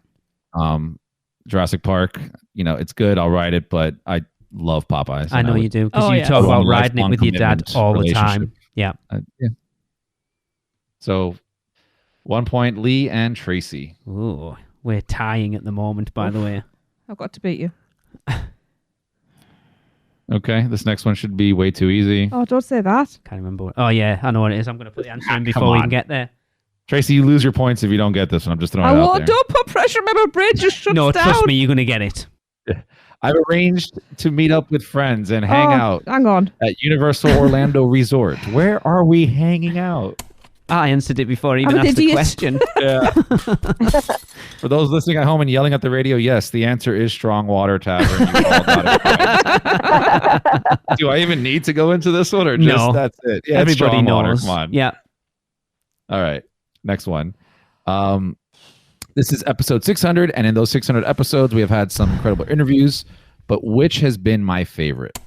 Speaker 5: Jurassic Park, it's good. I'll ride it, but I love Popeyes.
Speaker 2: I know you do, because
Speaker 3: Oh,
Speaker 2: you
Speaker 3: yeah.
Speaker 2: talk about
Speaker 5: Long
Speaker 2: riding it
Speaker 5: lifelong
Speaker 2: with your dad
Speaker 5: commitment,
Speaker 2: all the
Speaker 5: relationship.
Speaker 2: time. Yeah.
Speaker 5: Yeah. So 1 point, Lee and Tracy.
Speaker 2: Ooh, we're tying at the moment, by the way.
Speaker 3: I've got to beat you.
Speaker 5: Okay, this next one should be way too easy.
Speaker 3: Oh, don't say that.
Speaker 2: Can't remember. Oh, yeah, I know what it is. I'm going to put the answer in
Speaker 5: Come
Speaker 2: before we
Speaker 5: on.
Speaker 2: can get there.
Speaker 5: Tracy, you lose your points if you don't get this one. I'm just throwing
Speaker 3: I
Speaker 5: it out
Speaker 3: won't.
Speaker 5: there.
Speaker 3: Don't put pressure on my brain. Just shuts
Speaker 2: No,
Speaker 3: down.
Speaker 2: trust me, you're going to get it.
Speaker 5: I've arranged to meet up with friends and hang out
Speaker 3: Hang on.
Speaker 5: at Universal Orlando Resort. Where are we hanging out?
Speaker 2: I answered it before I
Speaker 3: I'm
Speaker 2: even
Speaker 3: an
Speaker 2: asked the
Speaker 3: idiot.
Speaker 2: question.
Speaker 5: Yeah. For those listening at home and yelling at the radio, yes, the answer is Strong Water Tavern. You all got it right. Do I even need to go into this one or just
Speaker 2: No.
Speaker 5: that's it? Yeah, it's
Speaker 2: Everybody
Speaker 5: Strong
Speaker 2: knows.
Speaker 5: Water. Come on.
Speaker 2: Yeah.
Speaker 5: All right. Next one. This is episode 600, and in those 600 episodes, we have had some incredible interviews. But which has been my favorite?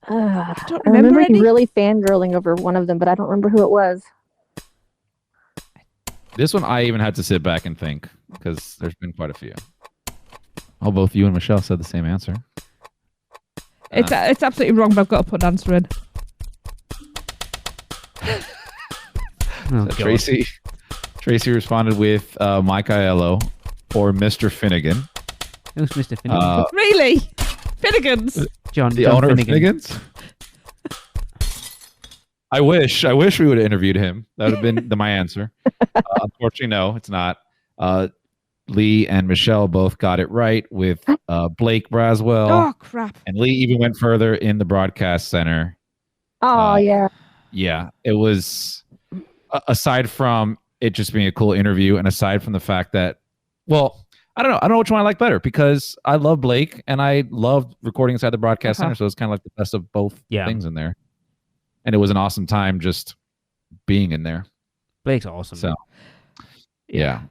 Speaker 4: I
Speaker 3: don't
Speaker 4: remember
Speaker 3: remember any.
Speaker 4: really fangirling over one of them, but I don't remember who it was.
Speaker 5: This one I even had to sit back and think because there's been quite a few. Oh, both you and Michelle said the same answer.
Speaker 3: It's absolutely wrong, but I've got to put an answer in.
Speaker 2: Oh, God.
Speaker 5: Tracy responded with Mike Aiello or Mr. Finnegan.
Speaker 2: Who's Mr. Finnegan?
Speaker 3: Really? Finnegan's.
Speaker 2: John
Speaker 5: The owner
Speaker 2: Finnegan.
Speaker 5: of Finnegan's? I wish we would have interviewed him. That would have been my answer. Unfortunately, no, it's not. Lee and Michelle both got it right with Blake Braswell.
Speaker 3: Oh, crap.
Speaker 5: And Lee even went further in the broadcast center.
Speaker 4: Oh, yeah.
Speaker 5: Yeah, it was, aside from it just being a cool interview, and aside from the fact that, well, I don't know which one I like better, because I love Blake and I love recording inside the broadcast center, so it's kind of like the best of both things in there. And it was an awesome time just being in there.
Speaker 2: Blake's awesome.
Speaker 5: So, yeah.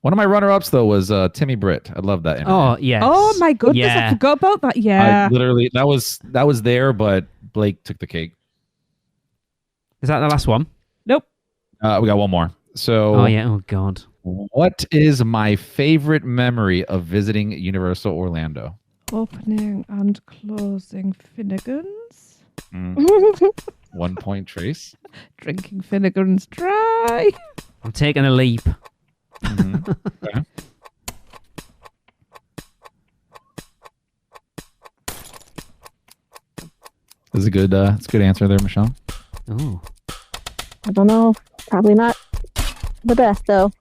Speaker 5: One of my runner-ups though was Timmy Britt. I love that interview.
Speaker 2: Oh yes.
Speaker 3: Oh my goodness,
Speaker 2: Yeah.
Speaker 3: I forgot about that. Yeah.
Speaker 5: I literally that was there, but Blake took the cake.
Speaker 2: Is that the last one?
Speaker 3: Nope.
Speaker 5: We got one more. So,
Speaker 2: Oh yeah. Oh god.
Speaker 5: what is my favorite memory of visiting Universal Orlando?
Speaker 3: Opening and closing Finnegan's.
Speaker 5: 1 point, Trace.
Speaker 3: Drinking Finnegan's dry.
Speaker 2: I'm taking a leap.
Speaker 5: Okay. That's a good. It's a good answer there, Michelle.
Speaker 2: Oh.
Speaker 4: I don't know. Probably not the best, though.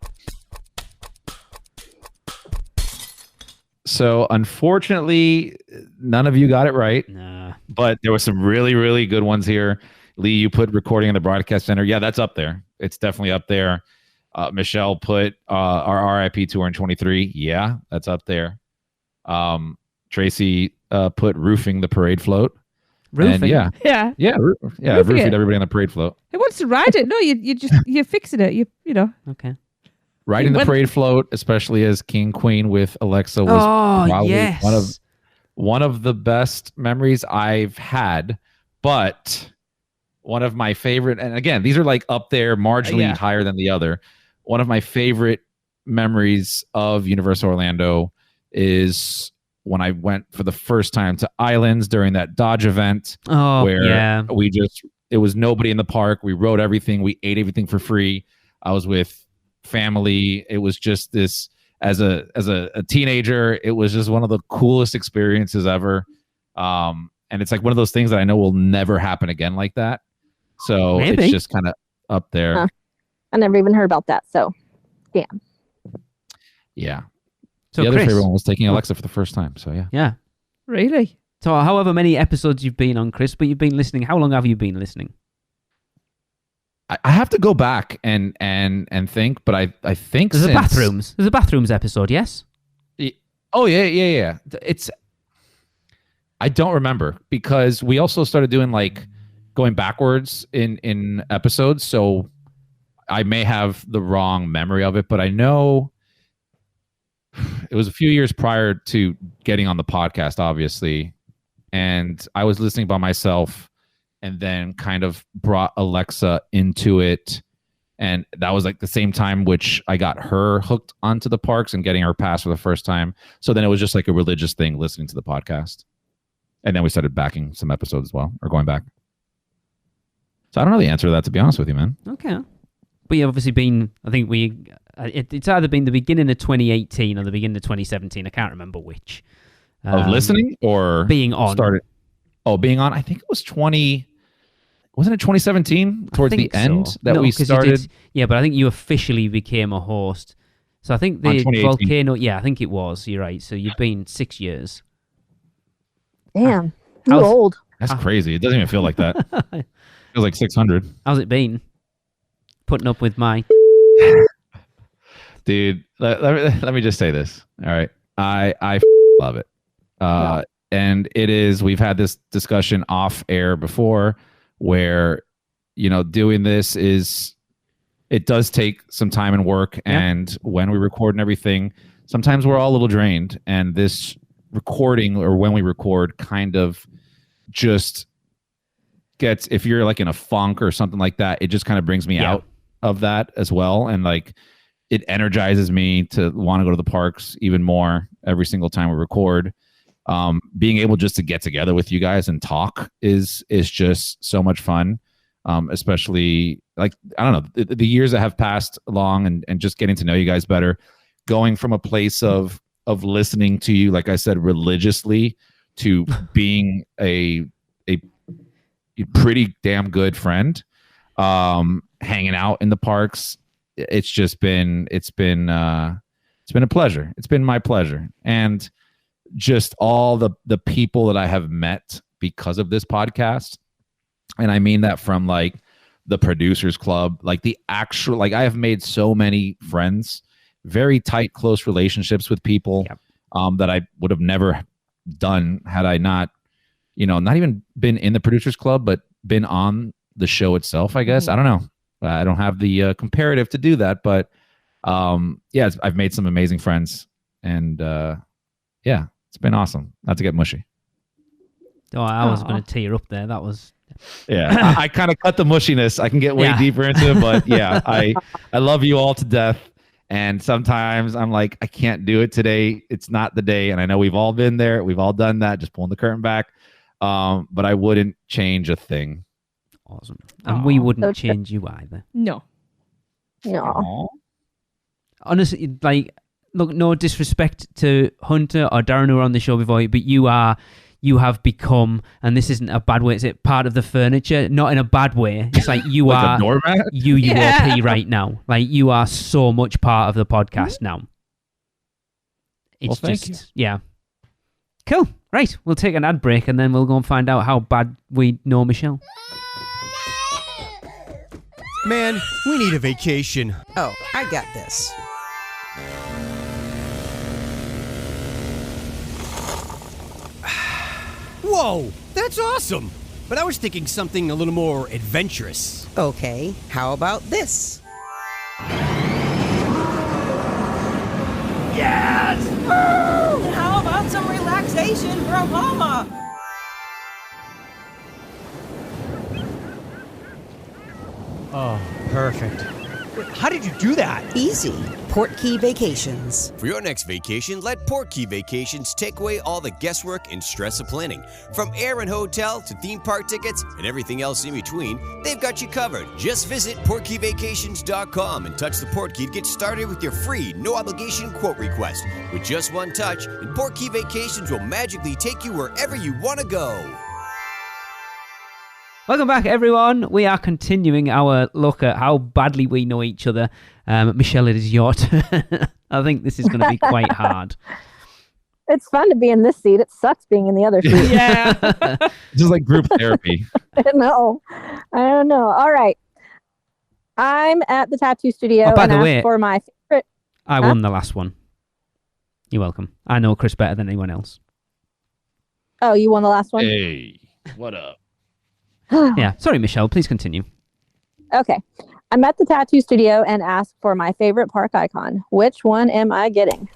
Speaker 5: So, unfortunately, none of you got it right.
Speaker 2: Nah.
Speaker 5: But there were some really, really good ones here. Lee, you put recording in the broadcast center. Yeah, that's up there. It's definitely up there. Michelle put our RIP tour in 23. Yeah, that's up there. Tracy put roofing the parade float.
Speaker 2: Roofing.
Speaker 5: And
Speaker 3: Yeah.
Speaker 5: roofied everybody on the parade float.
Speaker 3: Who wants to ride it? No, you're fixing it. You know.
Speaker 2: Okay.
Speaker 5: Riding the parade float, especially as King Queen with Alexa, was probably
Speaker 2: yes.
Speaker 5: one of the best memories I've had. But one of my favorite, and again, these are like up there, marginally higher than the other. One of my favorite memories of Universal Orlando is when I went for the first time to Islands during that Dodge event.
Speaker 2: Oh,
Speaker 5: where it was nobody in the park. We rode everything. We ate everything for free. I was with family. It was just this, as a teenager, it was just one of the coolest experiences ever. And it's like one of those things that I know will never happen again like that. So
Speaker 2: Maybe.
Speaker 5: It's just kind of up there.
Speaker 4: Huh. I never even heard about that. So, damn.
Speaker 5: Yeah.
Speaker 2: So
Speaker 5: the other
Speaker 2: Chris,
Speaker 5: favorite one was taking Alexa for the first time. So yeah.
Speaker 2: Yeah.
Speaker 3: Really?
Speaker 2: So however many episodes you've been on, Chris, but you've been listening. How long have you been listening?
Speaker 5: I have to go back and think, but I think
Speaker 2: There's a bathrooms episode, yes?
Speaker 5: Oh yeah. I don't remember, because we also started doing like going backwards in episodes, so I may have the wrong memory of it, but I know it was a few years prior to getting on the podcast, obviously, and I was listening by myself, and then kind of brought Alexa into it. And that was like the same time which I got her hooked onto the parks and getting her pass for the first time. So then it was just like a religious thing, listening to the podcast. And then we started backing some episodes as well, or going back. So I don't know the answer to that, to be honest with you, man.
Speaker 2: Okay. But you've obviously been, I think it's either been the beginning of 2018 or the beginning of 2017. I can't remember which.
Speaker 5: Of listening or
Speaker 2: being on?
Speaker 5: Being on. I think it was wasn't it 2017 towards the end that we
Speaker 2: 'cause
Speaker 5: started?
Speaker 2: Yeah, but I think you officially became a host. So I think the
Speaker 5: 2018.
Speaker 2: volcano, I think it was. You're right. So you've been 6 years.
Speaker 4: Damn. You're old.
Speaker 5: That's crazy. It doesn't even feel like that. It feels like 600.
Speaker 2: How's it been? Putting up with my...
Speaker 5: Dude, let me just say this. All right. I love it. And it is, we've had this discussion off air before where, doing this it does take some time and work.
Speaker 2: Yeah.
Speaker 5: And when we record and everything, sometimes we're all a little drained, and this recording, or when we record, kind of just gets, if you're like in a funk or something like that, it just kind of brings me out of that as well. And like, it energizes me to want to go to the parks even more every single time we record. Being able just to get together with you guys and talk is just so much fun. Especially like, I don't know, the years that have passed along, and just getting to know you guys better, going from a place of listening to you, like I said, religiously, to being a pretty damn good friend. hanging out in the parks. It's been a pleasure. It's been my pleasure. And just all the people that I have met because of this podcast. And I mean that from like the producers club, like the actual, like I have made so many friends, very tight, close relationships with people that I would have never done had I not, not even been in the producers club, but been on the show itself, I guess. I don't know. I don't have the comparative to do that, but I've made some amazing friends, and it's been awesome. Not to get mushy.
Speaker 2: Oh, I was going to tear up there. That was.
Speaker 5: Yeah, I kind of cut the mushiness. I can get way deeper into it, but yeah, I love you all to death. And sometimes I'm like, I can't do it today. It's not the day. And I know we've all been there. We've all done that. Just pulling the curtain back. But I wouldn't change a thing.
Speaker 2: Awesome. And we wouldn't change you either.
Speaker 3: No.
Speaker 2: Honestly, like, look, no disrespect to Hunter or Darren who were on the show before, but you have become, and this isn't a bad way, is it part of the furniture? Not in a bad way. It's like you
Speaker 5: like
Speaker 2: are
Speaker 5: a doormat?
Speaker 2: UUOP right now. Like you are so much part of the podcast now. It's
Speaker 5: thank you.
Speaker 2: Yeah. Cool. Right. We'll take an ad break and then we'll go and find out how bad we know Michelle.
Speaker 6: Man, we need a vacation.
Speaker 7: Oh, I got this.
Speaker 6: Whoa, that's awesome. But I was thinking something a little more adventurous.
Speaker 7: Okay, how about this?
Speaker 8: Yes! And how about some relaxation from Mama?
Speaker 6: Oh, perfect. How did you do that?
Speaker 7: Easy. Portkey Vacations.
Speaker 9: For your next vacation, let Portkey Vacations take away all the guesswork and stress of planning. From air and hotel to theme park tickets and everything else in between, they've got you covered. Just visit PortkeyVacations.com and touch the Portkey to get started with your free, no-obligation quote request. With just one touch, and Portkey Vacations will magically take you wherever you want to go.
Speaker 2: Welcome back, everyone. We are continuing our look at how badly we know each other. Michelle, it is your turn. I think this is going to be quite hard.
Speaker 4: It's fun to be in this seat. It sucks being in the other seat.
Speaker 3: Yeah.
Speaker 5: This is like group therapy.
Speaker 4: No, I don't know. All right. I'm at the tattoo studio
Speaker 2: Oh, by
Speaker 4: and
Speaker 2: the
Speaker 4: asked
Speaker 2: way,
Speaker 4: for my favorite.
Speaker 2: I won the last one. You're welcome. I know Chris better than anyone else.
Speaker 4: Oh, you won the last one?
Speaker 5: Hey, what up?
Speaker 2: Yeah. Sorry, Michelle. Please continue.
Speaker 4: Okay. I'm at the tattoo studio and asked for my favorite park icon. Which one am I getting?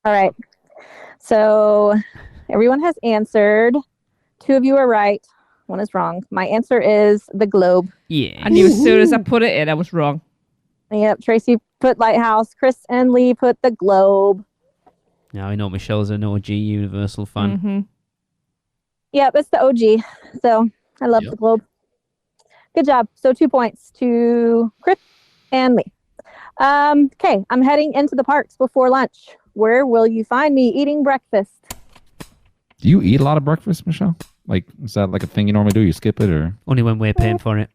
Speaker 4: All right. So everyone has answered. 2 of you are right. 1 is wrong. My answer is the globe.
Speaker 2: Yeah.
Speaker 3: I knew as soon as I put it in, I was wrong.
Speaker 4: Yep. Tracy put lighthouse. Chris and Lee put the globe.
Speaker 2: Now I know Michelle's an OG Universal fan.
Speaker 3: Mm-hmm.
Speaker 4: Yep, it's the OG. So I love the globe. Good job. So 2 points to Chris and Lee. Okay, I'm heading into the parks before lunch. Where will you find me eating breakfast?
Speaker 5: Do you eat a lot of breakfast, Michelle? Like, is that like a thing you normally do? You skip it or?
Speaker 2: Only when we're paying for it.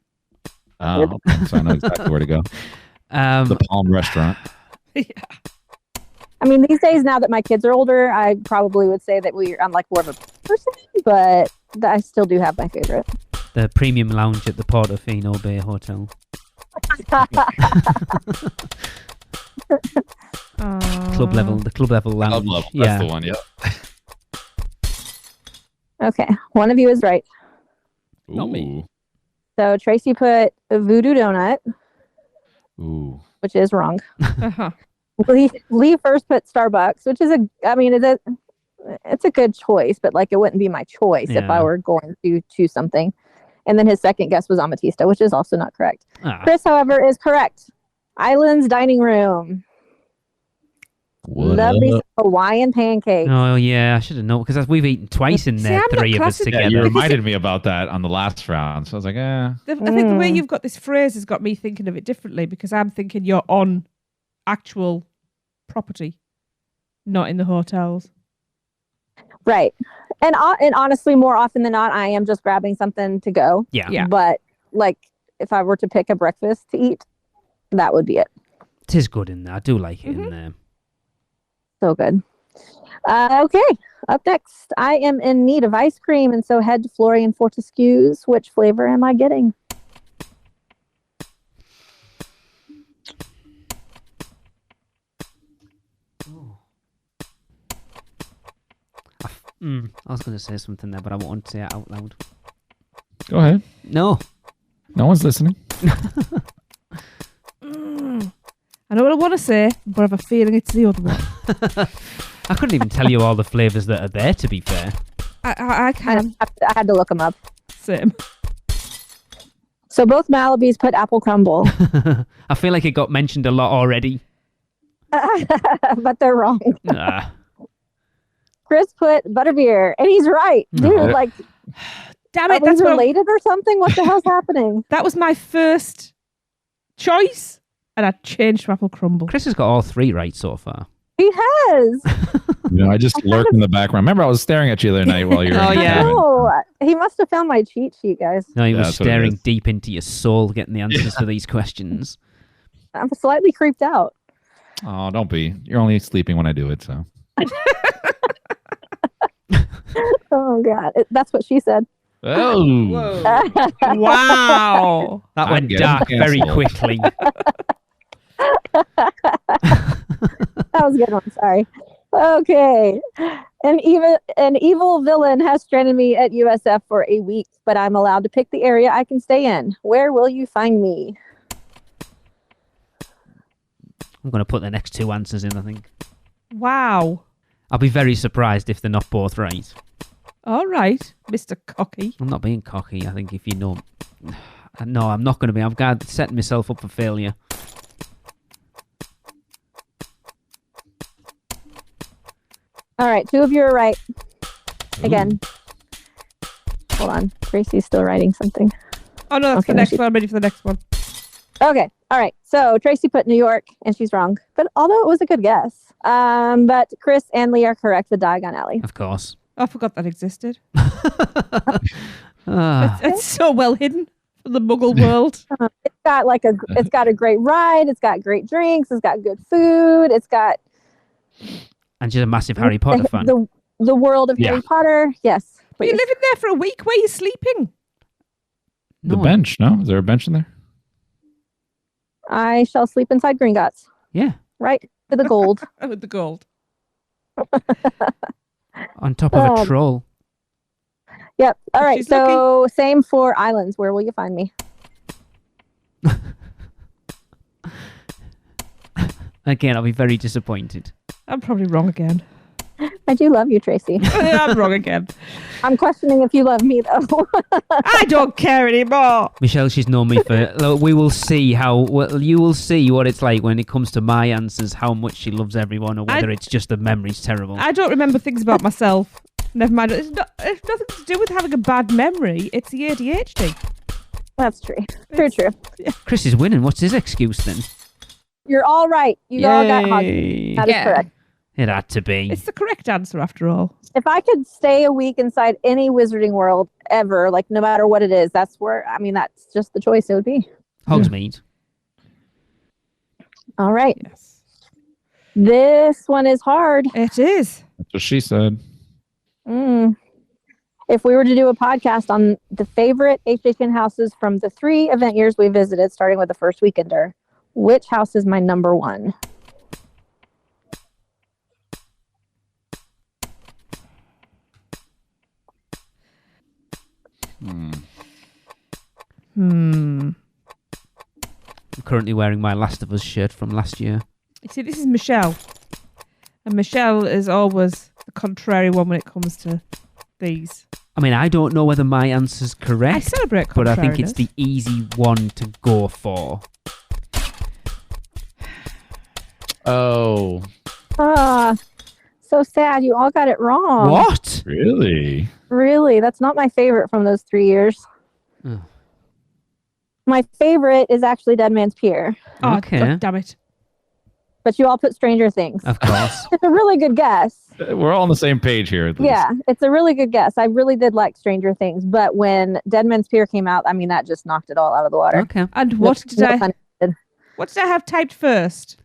Speaker 5: Oh, okay. So I know exactly where to go. The Palm Restaurant.
Speaker 3: Yeah.
Speaker 4: I mean, these days, now that my kids are older, I probably would say that I'm like more of a person, but I still do have my favorite.
Speaker 2: The premium lounge at the Portofino Bay Hotel. Club level, the club level lounge.
Speaker 5: Club level.
Speaker 2: Yeah.
Speaker 5: That's the one, yeah.
Speaker 4: Okay, one of you is right.
Speaker 5: Not me.
Speaker 4: So Tracy put a Voodoo Donut, which is wrong.
Speaker 3: Uh-huh.
Speaker 4: Lee first put Starbucks, which is it's a good choice, but like it wouldn't be my choice if I were going to choose something. And then his second guess was Amatista, which is also not correct. Chris, however, is correct. Island's Dining Room. Love these Hawaiian pancakes.
Speaker 2: Oh yeah, I should have known because we've eaten twice in there, 3 of us together.
Speaker 5: Yeah, you reminded me about that on the last round, so I was like,
Speaker 3: I think the way you've got this phrase has got me thinking of it differently because I'm thinking you're on actual property, not in the hotels.
Speaker 4: Right. And honestly, more often than not, I am just grabbing something to go.
Speaker 2: Yeah.
Speaker 4: But like, if I were to pick a breakfast to eat, that would be it.
Speaker 2: It is good in there. I do like it in there.
Speaker 4: So good. Okay. Up next, I am in need of ice cream, and so head to Florian Fortescue's. Which flavor am I getting?
Speaker 2: I was going to say something there, but I won't say it out loud.
Speaker 5: Go ahead.
Speaker 2: No.
Speaker 5: No one's listening.
Speaker 3: I know what I want to say, but I have a feeling it's the other one.
Speaker 2: I couldn't even tell you all the flavours that are there, to be fair.
Speaker 3: I can.
Speaker 4: I had to look them up.
Speaker 3: Same.
Speaker 4: So both Malibus put apple crumble.
Speaker 2: I feel like it got mentioned a lot already.
Speaker 4: But they're wrong.
Speaker 2: Ah.
Speaker 4: Chris put butterbeer, and he's right. Dude, like,
Speaker 3: damn
Speaker 4: are
Speaker 3: it,
Speaker 4: we
Speaker 3: that's
Speaker 4: related or something? What the hell's happening?
Speaker 3: That was my first choice, and I changed to apple crumble.
Speaker 2: Chris has got all three right so far.
Speaker 4: He has.
Speaker 5: I just lurked in the background. Remember, I was staring at you the other night while you were.
Speaker 2: Oh, yeah.
Speaker 4: No, he must have found my cheat sheet, guys.
Speaker 2: No, he
Speaker 5: Yeah,
Speaker 2: was
Speaker 5: that's what it
Speaker 2: staring
Speaker 5: is.
Speaker 2: deep into your soul, getting the answers to these questions.
Speaker 4: I'm slightly creeped out.
Speaker 5: Oh, don't be. You're only sleeping when I do it, so.
Speaker 4: Oh, God. That's what she said.
Speaker 5: Oh.
Speaker 3: Wow.
Speaker 2: That
Speaker 5: I
Speaker 2: went
Speaker 5: get
Speaker 2: dark very
Speaker 5: canceled.
Speaker 2: quickly.
Speaker 4: That was a good one. Sorry. Okay. An evil villain has stranded me at USF for a week, but I'm allowed to pick the area I can stay in. Where will you find me?
Speaker 2: I'm going to put the next two answers in, I think.
Speaker 3: Wow.
Speaker 2: I'll be very surprised if they're not both right.
Speaker 3: All right, Mr. Cocky.
Speaker 2: I'm not being cocky. I think if you know... No, I'm not going to be. I've got setting myself up for failure.
Speaker 4: All right. 2 of you are right.
Speaker 5: Ooh.
Speaker 4: Again. Hold on. Tracy's still writing something.
Speaker 3: Oh, no, that's
Speaker 4: Okay,
Speaker 3: the
Speaker 4: no,
Speaker 3: next
Speaker 4: she-
Speaker 3: one. I'm ready for the next one.
Speaker 4: Okay. All right. So Tracy put New York, and she's wrong. But although it was a good guess. But Chris and Lee are correct with Diagon Alley.
Speaker 2: Of course.
Speaker 3: I forgot that existed.
Speaker 2: Ah,
Speaker 3: It's so well hidden from the Muggle world.
Speaker 4: It's got it's got a great ride. It's got great drinks. It's got good food. It's got
Speaker 2: and she's a massive Harry Potter fan.
Speaker 4: the world of
Speaker 5: Yeah.
Speaker 4: Harry Potter. Yes.
Speaker 3: But you're
Speaker 4: Please.
Speaker 3: living there for a week. Where are you sleeping?
Speaker 5: The
Speaker 2: No.
Speaker 5: bench, no? Is there a bench in there?
Speaker 4: I shall sleep inside Gringotts.
Speaker 2: Yeah,
Speaker 4: Right to the gold.
Speaker 3: With the gold.
Speaker 2: on top of a troll.
Speaker 4: Yep. All right.
Speaker 3: She's
Speaker 4: So same for islands. Where will you find me?
Speaker 2: Again, I'll be very disappointed.
Speaker 3: I'm probably wrong again.
Speaker 4: I do love you, Tracy.
Speaker 3: I'm wrong again.
Speaker 4: I'm questioning if you love me though.
Speaker 3: I don't care anymore.
Speaker 2: Michelle, she's known me for... Look, we will see how... Well, you will see what it's like when it comes to my answers, how much she loves everyone, or whether it's just the memory's terrible.
Speaker 3: I don't remember things about myself. Never mind. It's nothing to do with having a bad memory. It's the ADHD.
Speaker 4: That's true. True.
Speaker 2: Chris is winning. What's his excuse then?
Speaker 4: You're all right. You all got Hogwarts. That is
Speaker 3: Yeah.
Speaker 4: correct.
Speaker 2: It had to be.
Speaker 3: It's the correct answer after all.
Speaker 4: If I could stay a week inside any wizarding world ever, like no matter what it is, that's just the choice it would be.
Speaker 2: Hogsmeade.
Speaker 4: All right.
Speaker 3: Yes.
Speaker 4: This one is hard.
Speaker 3: It is.
Speaker 5: That's what she said.
Speaker 4: If we were to do a podcast on the favorite HHN houses from the 3 event years we visited, starting with the first weekender, which house is my number 1?
Speaker 2: I'm currently wearing my Last of Us shirt from last year.
Speaker 3: You see, this is Michelle. And Michelle is always the contrary one when it comes to these.
Speaker 2: I mean, I don't know whether my answer's
Speaker 3: I
Speaker 2: correct,
Speaker 3: celebrate
Speaker 2: but I think it's
Speaker 3: contrariness.
Speaker 2: the easy one to go for.
Speaker 5: Oh.
Speaker 4: So sad. You all got it wrong.
Speaker 2: What?
Speaker 5: Really?
Speaker 4: Really? That's not my favorite from those 3 years.
Speaker 2: Oh.
Speaker 4: My favorite is actually Dead Man's Pier.
Speaker 3: Oh,
Speaker 2: Okay.
Speaker 3: God damn it.
Speaker 4: But you all put Stranger Things.
Speaker 2: Of course.
Speaker 4: It's a really good guess.
Speaker 5: We're all on the same page here. At least.
Speaker 4: Yeah, it's a really good guess. I really did like Stranger Things, but when Dead Man's Pier came out, I mean, that just knocked it all out of the water.
Speaker 2: Okay.
Speaker 3: And what did I have typed first?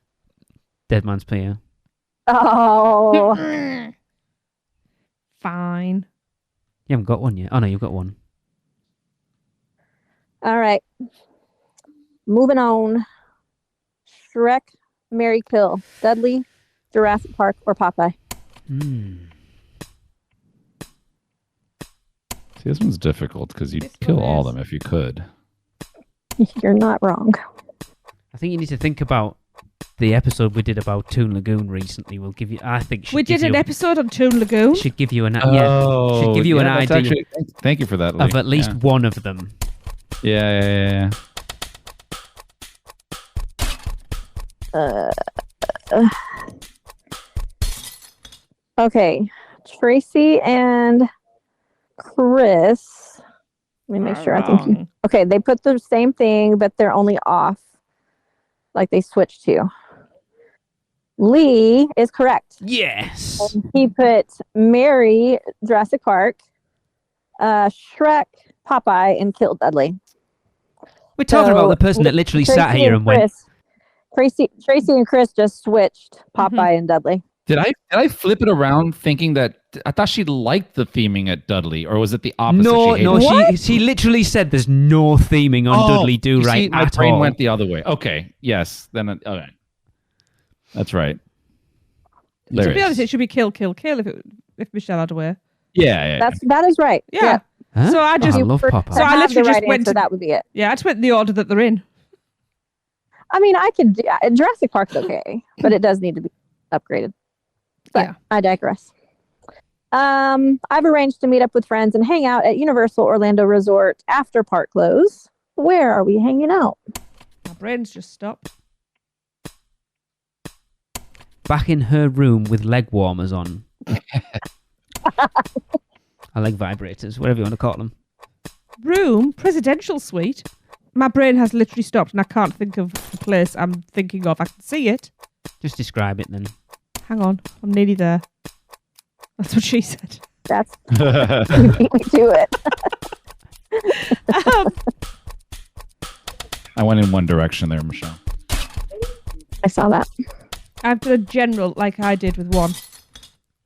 Speaker 2: Dead Man's Pier.
Speaker 4: Oh.
Speaker 3: Fine.
Speaker 2: You haven't got one yet. Oh, no, you've got one.
Speaker 4: All right. Moving on. Shrek, Marry, Kill, Dudley, Jurassic Park, or Popeye?
Speaker 5: See, this one's difficult because you'd kill all of them if you could.
Speaker 4: You're not wrong.
Speaker 2: I think you need to think about the episode we did about Toon Lagoon recently. We'll give you. I think
Speaker 3: we did an episode on Toon Lagoon.
Speaker 2: Should give you an should give you an idea.
Speaker 5: Actually, thank you for that, Lee.
Speaker 2: Of at least one of them.
Speaker 5: Yeah.
Speaker 4: Okay, Tracy and Chris. Let me make sure. I think okay. They put the same thing, but they're only off. Like they switched to. Lee is correct.
Speaker 2: Yes.
Speaker 4: And he put Mary, Jurassic Park, Shrek, Popeye, and Kill Dudley.
Speaker 2: We're talking about the person that literally sat here and went.
Speaker 4: Tracy and Chris just switched Popeye and Dudley.
Speaker 5: Did I flip it around thinking that I thought she liked the theming at Dudley, or was it the opposite?
Speaker 2: No, she literally said there's no theming on Dudley Do Right
Speaker 5: my
Speaker 2: at
Speaker 5: brain
Speaker 2: all.
Speaker 5: went the other way. Okay, yes, then okay, that's right.
Speaker 3: To be honest, it should be Kill, Kill, Kill if Michelle had a way.
Speaker 5: Yeah.
Speaker 4: That is right.
Speaker 3: Yeah.
Speaker 2: Huh?
Speaker 3: So I just
Speaker 2: I love Popeye.
Speaker 3: So I literally just went to
Speaker 4: that would be it.
Speaker 3: Yeah, I just went in the order that they're in.
Speaker 4: I mean, I could Jurassic Park's okay, but it does need to be upgraded. But I digress. I've arranged to meet up with friends and hang out at Universal Orlando Resort after park close. Where are we hanging out?
Speaker 3: My brain's just stopped.
Speaker 2: Back in her room with leg warmers on. I like vibrators, whatever you want to call them.
Speaker 3: Room, presidential suite. My brain has literally stopped and I can't think of the place I'm thinking of. I can see it.
Speaker 2: Just describe it then.
Speaker 3: Hang on, I'm nearly there. That's what she said.
Speaker 4: That's you beat me to it.
Speaker 5: I went in one direction there, Michelle.
Speaker 4: I saw that.
Speaker 3: I've done a general like I did with one.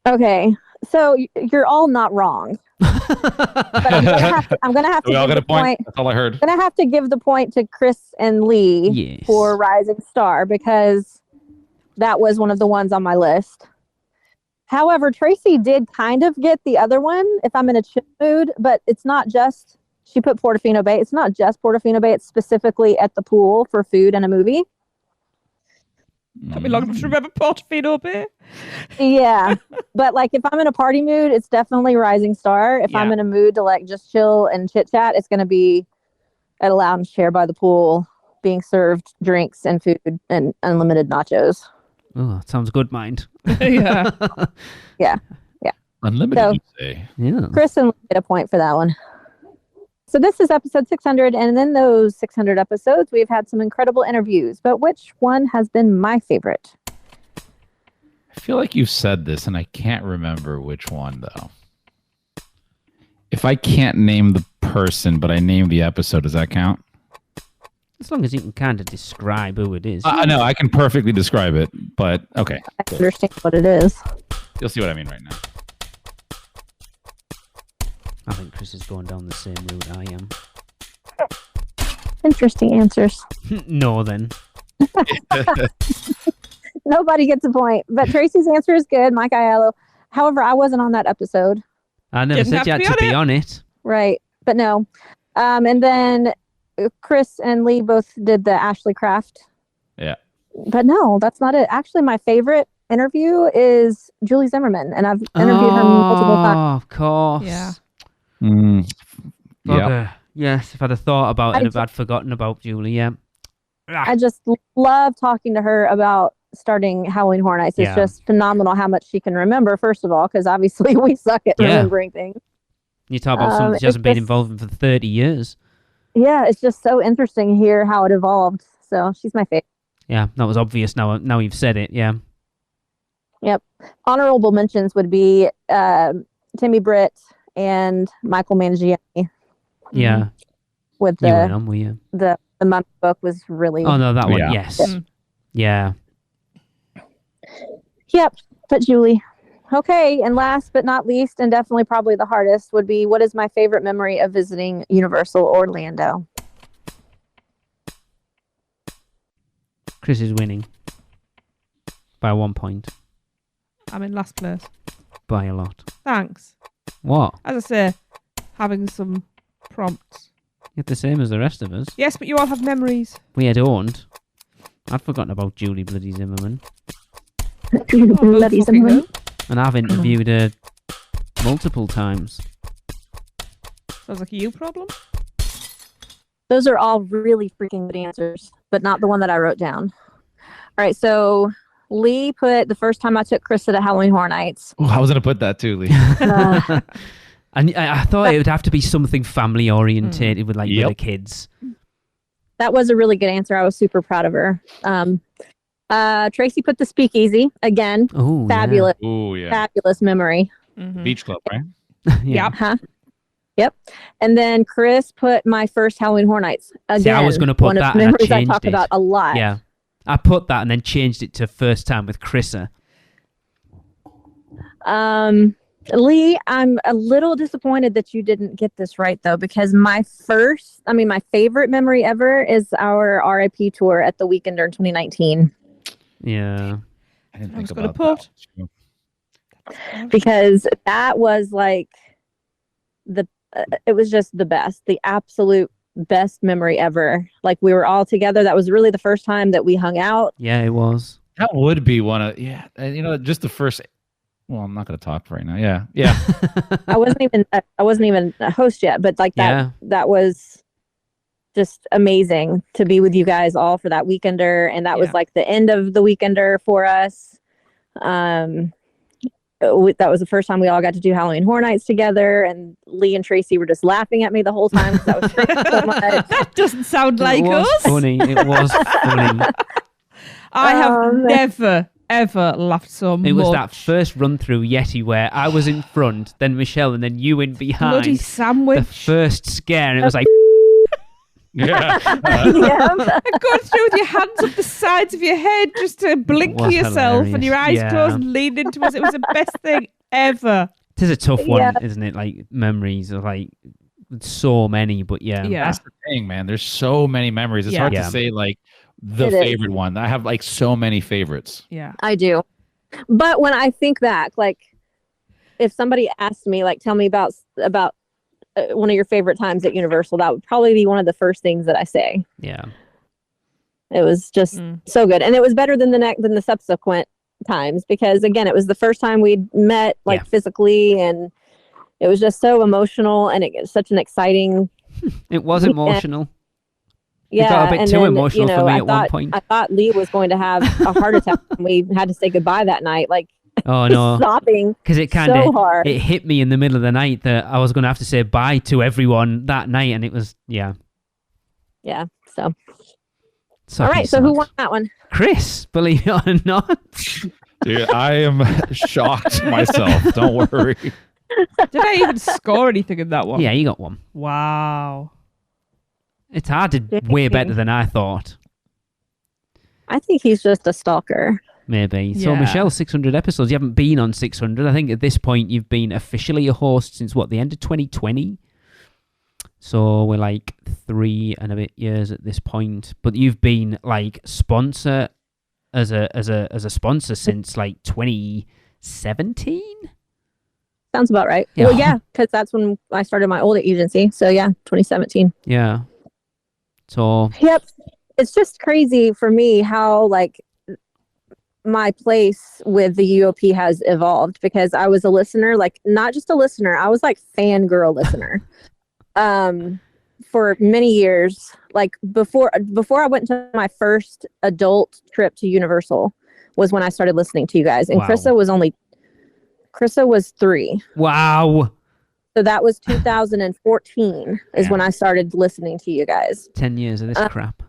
Speaker 4: Okay, so you're all not wrong. But I'm gonna have to
Speaker 5: We all
Speaker 4: give
Speaker 5: got a
Speaker 4: the
Speaker 5: point. That's all I heard.
Speaker 4: I'm gonna have to give the point to Chris and Lee for Rising Star because that was one of the ones on my list. However, Tracy did kind of get the other one if I'm in a chill mood, but it's not just, she put Portofino Bay. It's not just Portofino Bay. It's specifically at the pool for food and a movie.
Speaker 3: Took me long enough to remember Portofino Bay.
Speaker 4: Yeah, but like if I'm in a party mood, it's definitely Rising Star. If I'm in a mood to like just chill and chit chat, it's going to be at a lounge chair by the pool, being served drinks and food and unlimited nachos.
Speaker 2: Oh, that sounds good, mind.
Speaker 3: Yeah.
Speaker 4: Yeah.
Speaker 5: Unlimited,
Speaker 4: So,
Speaker 5: you say?
Speaker 2: Yeah.
Speaker 4: Chris and Lee get a point for that one. So this is episode 600, and in those 600 episodes, we've had some incredible interviews. But which one has been my favorite?
Speaker 5: I feel like you've said this, and I can't remember which one, though. If I can't name the person, but I name the episode, does that count?
Speaker 2: As long as you can kind of describe who it is.
Speaker 5: No, I can perfectly describe it, but okay.
Speaker 4: I understand what it is.
Speaker 5: You'll see what I mean right now.
Speaker 2: I think Chris is going down the same route I am.
Speaker 4: Interesting answers.
Speaker 2: No, then.
Speaker 4: Nobody gets a point, but Tracy's answer is good. Mike Aiello. However, I wasn't on that episode.
Speaker 2: I never said you had to be on it.
Speaker 4: Right, but no. And then Chris and Lee both did the Ashley Craft.
Speaker 5: Yeah.
Speaker 4: But no, that's not it. Actually, my favorite interview is Julie Zimmerman, and I've interviewed her multiple times.
Speaker 2: Oh, of course.
Speaker 3: Yeah.
Speaker 2: Yeah. Yes, if I'd have thought about it, if I'd forgotten about Julie, yeah.
Speaker 4: I just love talking to her about starting Halloween Horror Nights. It's just phenomenal how much she can remember, first of all, because obviously we suck at remembering things.
Speaker 2: You talk about something she hasn't been involved in for 30 years.
Speaker 4: Yeah, it's just so interesting to hear how it evolved. So she's my favorite.
Speaker 2: Yeah, that was obvious now you've said it, yeah.
Speaker 4: Yep. Honorable mentions would be Timmy Britt and Michael Mangiani.
Speaker 2: Yeah.
Speaker 4: With
Speaker 2: you went on, were you?
Speaker 4: The Mummy book was really...
Speaker 2: Oh, no, that one,
Speaker 5: Yeah.
Speaker 2: yes. Yeah.
Speaker 4: Yep, but Julie. Okay, and last but not least, and definitely probably the hardest, would be what is my favorite memory of visiting Universal Orlando?
Speaker 2: Chris is winning. By 1 point.
Speaker 3: I'm in last place.
Speaker 2: By a lot.
Speaker 3: Thanks.
Speaker 2: What?
Speaker 3: As I say, having some prompts.
Speaker 2: You're the same as the rest of us.
Speaker 3: Yes, but you all have memories.
Speaker 2: We don't. I'd forgotten about Julie Bloody Zimmerman.
Speaker 4: Bloody Zimmerman.
Speaker 2: And I've interviewed her multiple times.
Speaker 3: Sounds like a you problem.
Speaker 4: Those are all really freaking good answers, but not the one that I wrote down. All right, so Lee put the first time I took Krista to Halloween Horror Nights.
Speaker 5: Oh, I was going to put that too, Lee.
Speaker 2: And I thought it would have to be something family orientated with like the kids.
Speaker 4: That was a really good answer. I was super proud of her. Tracy put the Speakeasy again.
Speaker 2: Oh,
Speaker 4: fabulous!
Speaker 2: Yeah.
Speaker 5: Oh yeah,
Speaker 4: fabulous memory.
Speaker 5: Beach Club, right?
Speaker 2: Yeah.
Speaker 3: Yep.
Speaker 4: Huh? Yep. And then Chris put my first Halloween Horror Nights. Again,
Speaker 2: See, I was going to put
Speaker 4: one
Speaker 2: that
Speaker 4: of the
Speaker 2: and I
Speaker 4: memories I
Speaker 2: changed
Speaker 4: talk
Speaker 2: it.
Speaker 4: about a lot.
Speaker 2: Yeah. I put that and then changed it to first time with Chrissa.
Speaker 4: Lee, I'm a little disappointed that you didn't get this right though, because my favorite memory ever is our RIP tour at the Weekender in 2019.
Speaker 2: Yeah.
Speaker 5: I didn't
Speaker 3: I was
Speaker 5: think
Speaker 3: going to
Speaker 5: about
Speaker 3: put.
Speaker 5: that.
Speaker 4: Because that was like it was just the best, the absolute best memory ever. Like we were all together. That was really the first time that we hung out.
Speaker 2: Yeah, it was.
Speaker 5: That would be one of just the first. Well, I'm not going to talk right now. Yeah.
Speaker 4: I wasn't even a host yet, but like that was just amazing to be with you guys all for that Weekender, and that was like the end of the Weekender for us. That was the first time we all got to do Halloween Horror Nights together, and Lee and Tracy were just laughing at me the whole time because I was freaking so much.
Speaker 3: That doesn't sound like
Speaker 2: it was
Speaker 3: us.
Speaker 2: Funny. It was funny.
Speaker 3: I have never, ever laughed so much.
Speaker 2: It was that first run through Yeti where I was in front, then Michelle, and then you in behind.
Speaker 3: Bloody sandwich.
Speaker 2: The first scare, and it was like...
Speaker 5: Yeah.
Speaker 3: And going through with your hands up the sides of your head just to blink
Speaker 2: was
Speaker 3: yourself and your eyes
Speaker 2: hilarious.
Speaker 3: closed and lean into us. It was the best thing ever.
Speaker 2: It is a tough one, isn't it? Like, memories of, like, so many, but yeah.
Speaker 5: That's the thing, man. There's so many memories. It's hard to say, like, the favorite one. I have, like, so many favorites.
Speaker 3: Yeah.
Speaker 4: I do. But when I think back, like, if somebody asked me, like, tell me about one of your favorite times at Universal, that would probably be one of the first things that I say.
Speaker 2: Yeah.
Speaker 4: It was just so good. And it was better than the subsequent times because, again, it was the first time we'd met, like, physically, and it was just so emotional, and it was such an exciting...
Speaker 2: It was emotional.
Speaker 4: Yeah,
Speaker 2: it got a bit too emotional for me at one point.
Speaker 4: I thought Lee was going to have a heart attack when we had to say goodbye that night. Like,
Speaker 2: oh no,
Speaker 4: sobbing
Speaker 2: because it kind of it hit me in the middle of the night that I was going to have to say bye to everyone that night, and it was
Speaker 4: yeah. So
Speaker 2: all
Speaker 4: right, so who won that one?
Speaker 2: Chris, believe it or not.
Speaker 5: Dude, I am shocked myself. Don't worry.
Speaker 3: Did I even score anything in that one?
Speaker 2: Yeah, you got one.
Speaker 3: Wow.
Speaker 2: It's hard to way better than I thought.
Speaker 4: I think he's just a stalker.
Speaker 2: Maybe. So, Michelle, 600 episodes. You haven't been on 600. I think at this point you've been officially a host since, the end of 2020? So we're like 3 and a bit years at this point. But you've been like sponsor as a sponsor since like 2017?
Speaker 4: Sounds about right.
Speaker 2: Yeah.
Speaker 4: Well, yeah, because that's when I started my old agency. So yeah, 2017.
Speaker 2: Yeah. So.
Speaker 4: Yep. It's just crazy for me how like my place with the UOP has evolved, because I was a listener, like not just a listener, I was like fangirl listener for many years. Like before I went to my first adult trip to Universal was when I started listening to you guys. And
Speaker 2: wow.
Speaker 4: Krista was 3.
Speaker 2: Wow.
Speaker 4: So that was 2014 is when I started listening to you guys.
Speaker 2: 10 years of this crap.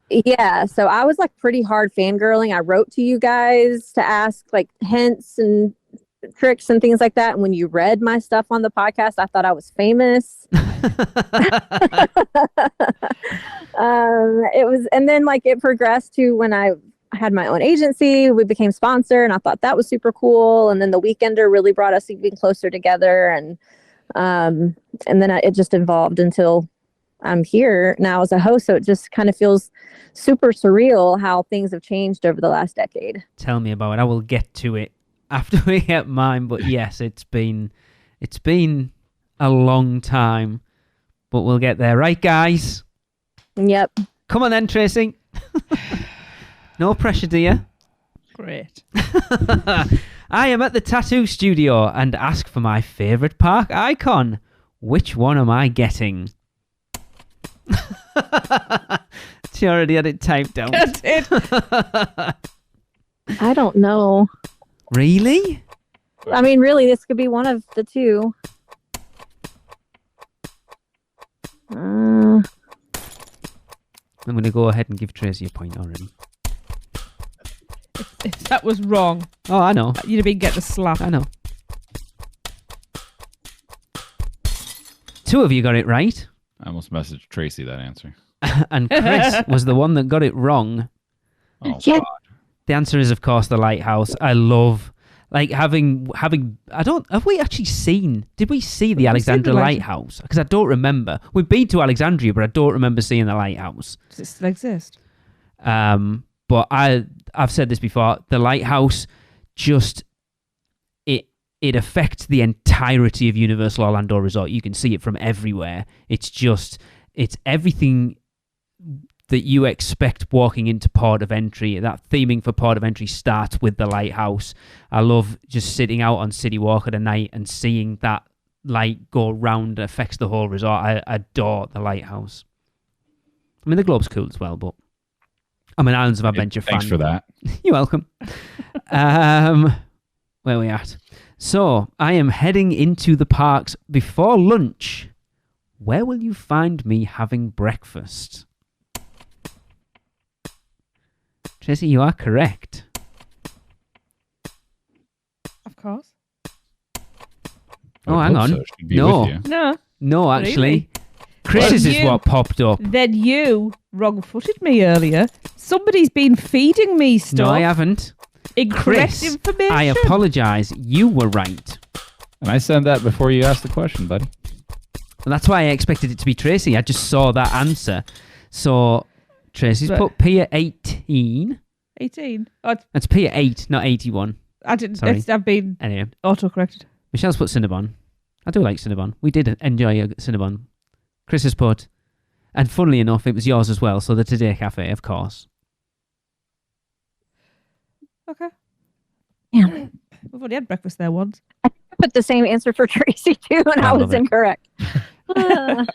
Speaker 4: Yeah, so I was like pretty hard fangirling. I wrote to you guys to ask like hints and tricks and things like that. And when you read my stuff on the podcast, I thought I was famous. It was, and then like it progressed to when I had my own agency, we became sponsored, and I thought that was super cool. And then the Weekender really brought us even closer together, and then it just evolved until I'm here now as a host. So it just kind of feels super surreal how things have changed over the last decade.
Speaker 2: Tell me about it. I will get to it after we get mine. But yes, it's been a long time, but we'll get there, right, guys?
Speaker 4: Yep.
Speaker 2: Come on then, Tracy. No pressure, dear.
Speaker 3: Great.
Speaker 2: I am at the tattoo studio and ask for my favourite park icon. Which one am I getting? She already had it typed out.
Speaker 3: That's it.
Speaker 4: I don't know.
Speaker 2: Really?
Speaker 4: I mean, really, this could be one of the two.
Speaker 2: I'm going to go ahead and give Tracy a point already.
Speaker 3: If that was wrong,
Speaker 2: Oh, I know.
Speaker 3: you'd have been getting a slap.
Speaker 2: I know. 2 of you got it right.
Speaker 5: I almost messaged Tracy that answer.
Speaker 2: And Chris was the one that got it wrong.
Speaker 5: Oh,
Speaker 4: Yeah.
Speaker 5: God.
Speaker 2: The answer is, of course, the lighthouse. I love, like, having. Have we actually seen? Did we see the
Speaker 3: Have we seen
Speaker 2: Alexandria
Speaker 3: the
Speaker 2: lighthouse? Because I don't remember. We've been to Alexandria, but I don't remember seeing the lighthouse.
Speaker 3: Does it still exist?
Speaker 2: But I've said this before. The lighthouse just it affects the entirety of Universal Orlando Resort. You can see it from everywhere. It's everything that you expect walking into Port of Entry. That theming for Port of Entry starts with the lighthouse. I love just sitting out on City Walk at a night and seeing that light go round. It affects the whole resort. I adore the lighthouse. I mean, the Globe's cool as well, but I'm an Islands of Adventure fan.
Speaker 5: Thanks for that.
Speaker 2: You're welcome. Where are we at? So, I am heading into the parks before lunch. Where will you find me having breakfast? Tracy, you are correct.
Speaker 3: Of course.
Speaker 2: Oh,
Speaker 5: I
Speaker 2: hang
Speaker 5: would hope
Speaker 2: on.
Speaker 5: so. She'd be
Speaker 2: No.
Speaker 5: with you.
Speaker 3: No.
Speaker 2: No, actually.
Speaker 3: Really?
Speaker 2: Chris's is
Speaker 3: You-
Speaker 2: what popped up.
Speaker 3: Then you wrong-footed me earlier. Somebody's been feeding me stuff.
Speaker 2: No, I haven't.
Speaker 3: Incorrect
Speaker 2: Chris,
Speaker 3: information.
Speaker 2: I apologise. You were right.
Speaker 5: And I said that before you asked the question, buddy.
Speaker 2: And that's why I expected it to be Tracy. I just saw that answer. So, Tracy's
Speaker 3: But-
Speaker 2: put P at 18.
Speaker 3: 18. Oh,
Speaker 2: It's P at 8, not 81.
Speaker 3: I didn't.
Speaker 2: Sorry.
Speaker 3: I've been
Speaker 2: Anyway,
Speaker 3: auto-corrected.
Speaker 2: Michelle's put Cinnabon. I do like Cinnabon. We did enjoy a Cinnabon. Chris has put, and funnily enough, it was yours as well, so the Today Cafe, of course.
Speaker 3: Okay.
Speaker 4: Yeah.
Speaker 3: We've already had breakfast there once.
Speaker 4: I put the same answer for Tracy too, and
Speaker 2: I
Speaker 4: I
Speaker 2: love
Speaker 4: was
Speaker 2: it.
Speaker 4: incorrect.
Speaker 2: I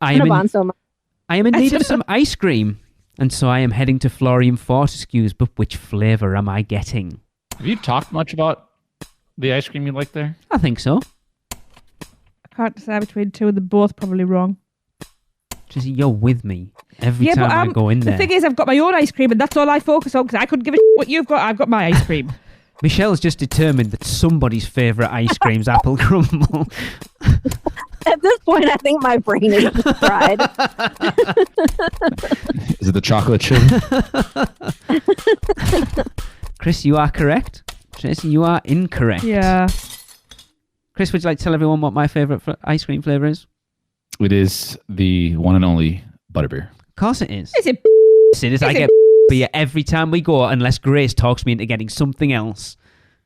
Speaker 2: am
Speaker 4: So much.
Speaker 2: in need of some ice cream, and so I am heading to Florian Fortescue's, but which flavour am I getting?
Speaker 5: Have you talked much about the ice cream you like there?
Speaker 2: I think so.
Speaker 3: I can't decide between two, and they're both probably wrong.
Speaker 2: Tracy, you're with me every
Speaker 3: Yeah,
Speaker 2: time
Speaker 3: but
Speaker 2: I go in
Speaker 3: the
Speaker 2: there.
Speaker 3: thing is, I've got my own ice cream, and that's all I focus on because I couldn't give a what you've got. I've got my ice cream.
Speaker 2: Michelle's just determined that somebody's favourite ice cream's apple crumble.
Speaker 4: At this point, I think my brain is fried.
Speaker 5: Is it the chocolate chip?
Speaker 2: Chris, you are correct. Tracy, you are incorrect.
Speaker 3: Yeah.
Speaker 2: Chris, would you like to tell everyone what my favourite ice cream flavour is?
Speaker 5: It is the one and only butterbeer.
Speaker 2: Of course it is.
Speaker 3: Is it?
Speaker 2: It is. I get beer every time we go, unless Grace talks me into getting something else.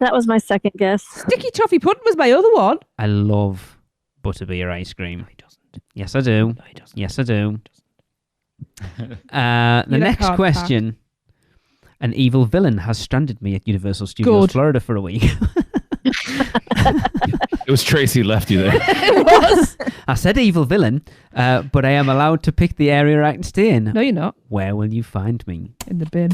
Speaker 4: That was my second guess.
Speaker 3: Sticky toffee pudding was my other one.
Speaker 2: I love butterbeer ice cream.
Speaker 3: He doesn't.
Speaker 2: Yes, I do.
Speaker 3: No, he doesn't.
Speaker 2: Yes, I do. The
Speaker 3: You
Speaker 2: next
Speaker 3: can't
Speaker 2: question. An evil villain has stranded me at Universal Studios
Speaker 3: Good.
Speaker 2: Florida for a week.
Speaker 5: It was Tracy left you there.
Speaker 3: It was.
Speaker 2: I said evil villain, but I am allowed to pick the area I can stay in.
Speaker 3: No, you're not.
Speaker 2: Where will you find me?
Speaker 3: In the bin.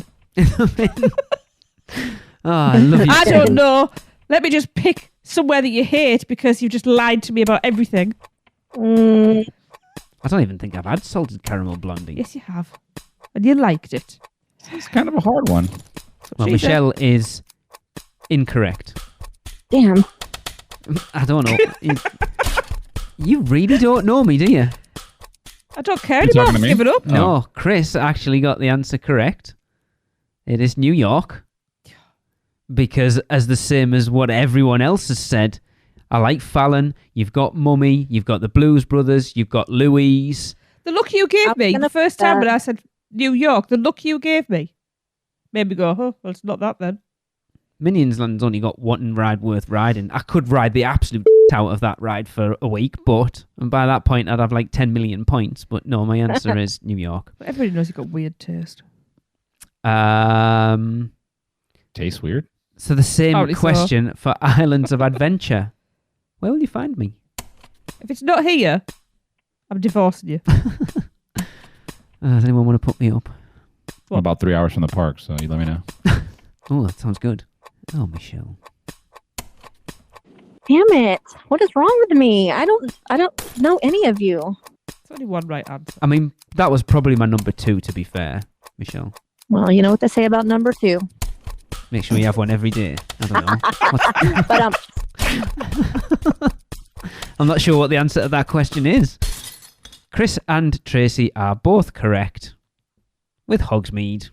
Speaker 2: Oh, I love you.
Speaker 3: I
Speaker 2: so
Speaker 3: don't know. Let me just pick somewhere that you hate because you've just lied to me about everything.
Speaker 2: I don't even think I've had salted caramel blondie.
Speaker 3: Yes, you have. And you liked it.
Speaker 5: It's kind of a hard one.
Speaker 2: Well,
Speaker 3: She
Speaker 2: Michelle is incorrect.
Speaker 4: Damn.
Speaker 2: I don't know. You really don't know me, do you?
Speaker 3: I don't care
Speaker 5: You
Speaker 3: anymore.
Speaker 5: talking to me?
Speaker 3: Give it up.
Speaker 2: No, Chris actually got the answer correct. It is New York. Because as the same as what everyone else has said, I like Fallon, you've got Mummy, you've got the Blues Brothers, you've got Louise.
Speaker 3: The look you gave me the first time when I said New York, the look you gave me made me go, oh, well, it's not that then.
Speaker 2: Minions Land's only got one ride worth riding. I could ride the absolute out of that ride for a week, and by that point I'd have like 10 million points. But no, my answer is New York.
Speaker 3: But everybody knows you've got weird taste.
Speaker 5: Tastes weird.
Speaker 2: So the same
Speaker 3: Apparently so.
Speaker 2: question for Islands of Adventure. Where will you find me?
Speaker 3: If it's not here, I'm divorcing you.
Speaker 2: Does anyone want to put me up?
Speaker 5: I'm about 3 hours from the park, so you let me know.
Speaker 2: Oh, that sounds good. Oh, Michelle.
Speaker 4: Damn it. What is wrong with me? I don't know any of you.
Speaker 3: It's only one right answer.
Speaker 2: I mean, that was probably my number 2, to be fair, Michelle.
Speaker 4: Well, you know what they say about number 2.
Speaker 2: Make sure you have one every day. I don't know.
Speaker 4: But
Speaker 2: I'm not sure what the answer to that question is. Chris and Tracy are both correct with Hogsmeade.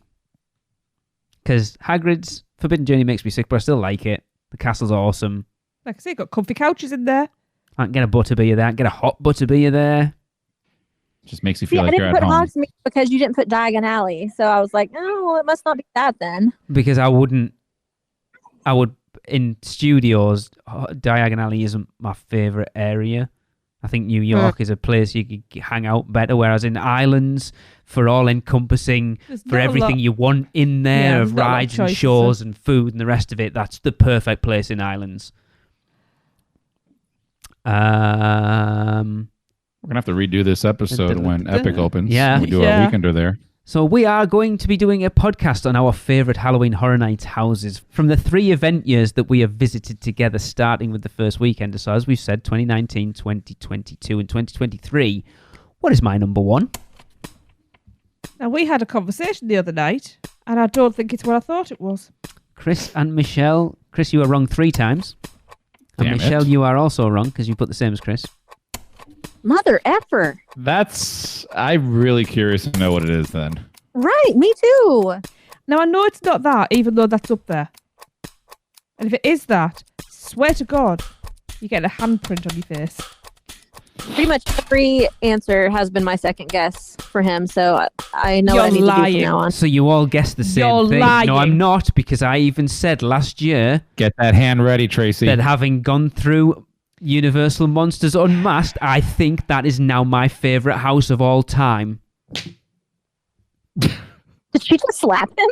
Speaker 2: Because Hagrid's Forbidden Journey makes me sick, but I still like it. The castle's awesome.
Speaker 3: Like I say, got comfy couches in there.
Speaker 2: I can get a butterbeer there. I can get a hot butterbeer there.
Speaker 5: Just makes you
Speaker 4: see,
Speaker 5: feel
Speaker 4: I
Speaker 5: like you're
Speaker 4: didn't
Speaker 5: at
Speaker 4: put
Speaker 5: home.
Speaker 4: Hogsmeade because you didn't put Diagon Alley. So I was like, oh, well, it must not be that then.
Speaker 2: Because in studios, Diagon Alley isn't my favourite area. I think New York is a place you could hang out better, whereas in islands, for all-encompassing,
Speaker 3: There's
Speaker 2: for
Speaker 3: not a
Speaker 2: everything
Speaker 3: lot-
Speaker 2: you want in there,
Speaker 3: Yeah,
Speaker 2: of
Speaker 3: there's not a lot of
Speaker 2: rides and
Speaker 3: choices,
Speaker 2: shows and food and the rest of it, that's the perfect place in islands.
Speaker 5: We're going to have to redo this episode when Epic opens.
Speaker 2: Yeah.
Speaker 5: We do
Speaker 3: Yeah.
Speaker 5: a weekender there.
Speaker 2: So we are going to be doing a podcast on our favourite Halloween Horror Nights houses from the 3 event years that we have visited together, starting with the first weekend. So as we've said, 2019, 2022 and 2023. What is my number 1?
Speaker 3: Now, we had a conversation the other night, and I don't think it's what I thought it was.
Speaker 2: Chris and Michelle. Chris, you are wrong 3 times. And
Speaker 5: Damn
Speaker 2: Michelle,
Speaker 5: it.
Speaker 2: you are also wrong because you put the same as Chris.
Speaker 4: Mother effer.
Speaker 5: I'm really curious to know what it is then.
Speaker 4: Right, me too.
Speaker 3: Now, I know it's not that, even though that's up there. And if it is that, swear to God, you get a handprint on your face.
Speaker 4: Pretty much every answer has been my second guess for him, so I know
Speaker 3: You're
Speaker 4: what I need to do
Speaker 3: lying.
Speaker 4: from now on.
Speaker 2: So you all guessed the same
Speaker 3: You're
Speaker 2: thing.
Speaker 3: lying.
Speaker 2: No, I'm not, because I even said last year
Speaker 5: Get that hand ready, Tracy.
Speaker 2: that having gone through Universal Monsters Unmasked, I think that is now my favourite house of all time.
Speaker 4: Did she just slap him?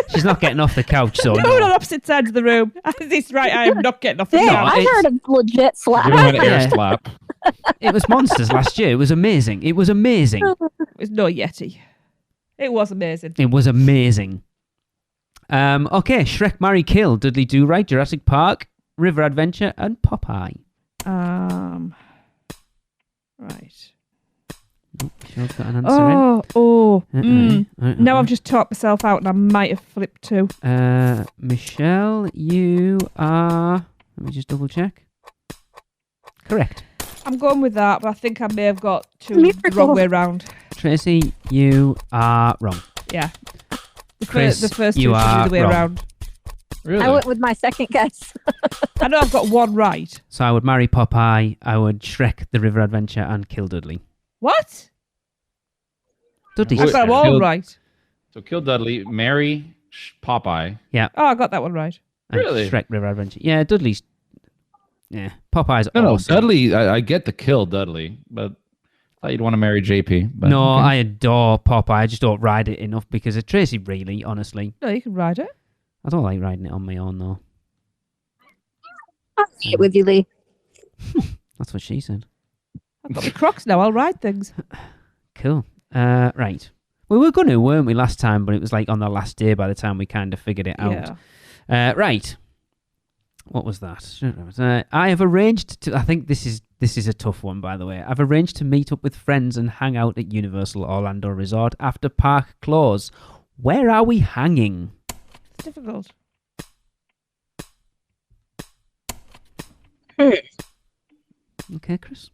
Speaker 2: She's not getting off the couch, so
Speaker 3: No,
Speaker 2: no.
Speaker 3: we're on opposite sides of the room. This right, I am not getting off the
Speaker 4: Damn,
Speaker 3: couch.
Speaker 4: I
Speaker 2: it's-
Speaker 4: heard a legit slap.
Speaker 5: Give him an air
Speaker 2: Yeah.
Speaker 5: slap.
Speaker 2: It was Monsters last year. It was amazing. It was amazing.
Speaker 3: It's no Yeti. It was amazing.
Speaker 2: It was amazing. Okay, Shrek, Marry, Kill, Dudley Do Right, Jurassic Park, River Adventure, and Popeye.
Speaker 3: Right.
Speaker 2: Oh, Michelle's got an answer in.
Speaker 3: Now I've just talked myself out and I might have flipped 2.
Speaker 2: Michelle, you are... Let me just double check. Correct.
Speaker 3: I'm going with that, but I think I may have got 2 the
Speaker 4: Miracle.
Speaker 3: wrong way round.
Speaker 2: Tracy, you are wrong.
Speaker 3: Yeah.
Speaker 2: Chris,
Speaker 3: the first 2
Speaker 2: you
Speaker 3: should be
Speaker 2: are
Speaker 3: the way
Speaker 2: wrong.
Speaker 3: around.
Speaker 5: Really?
Speaker 4: I went with my second guess.
Speaker 3: I know I've got 1 right.
Speaker 2: So I would marry Popeye, I would Shrek, The River Adventure, and kill Dudley.
Speaker 3: What?
Speaker 2: Dudley.
Speaker 3: I've got them all
Speaker 5: Kill-
Speaker 3: right.
Speaker 5: So kill Dudley, marry Popeye.
Speaker 3: Oh, I got that one right.
Speaker 2: and
Speaker 5: Really?
Speaker 2: Shrek, River Adventure. Yeah, Dudley's... Yeah, Popeye's
Speaker 5: No,
Speaker 2: awesome.
Speaker 5: Dudley, I get the kill Dudley, but I thought you'd want to marry JP. But
Speaker 2: No,
Speaker 5: okay.
Speaker 2: I adore Popeye. I just don't ride it enough because of Tracy, really, honestly.
Speaker 3: No, you can ride it.
Speaker 2: I don't like riding it on my own, though.
Speaker 4: I'll see it with you, Lee.
Speaker 2: That's what she said.
Speaker 3: I've got my Crocs now. I'll ride things.
Speaker 2: Cool. Right. We were going to, weren't we, last time, but it was like on the last day by the time we kind of figured it out.
Speaker 3: Yeah.
Speaker 2: Right. What was that? I have arranged to... I think this is This is a tough one, by the way. I've arranged to meet up with friends and hang out at Universal Orlando Resort after park close. Where are we hanging?
Speaker 3: It's difficult.
Speaker 2: Okay, Chris.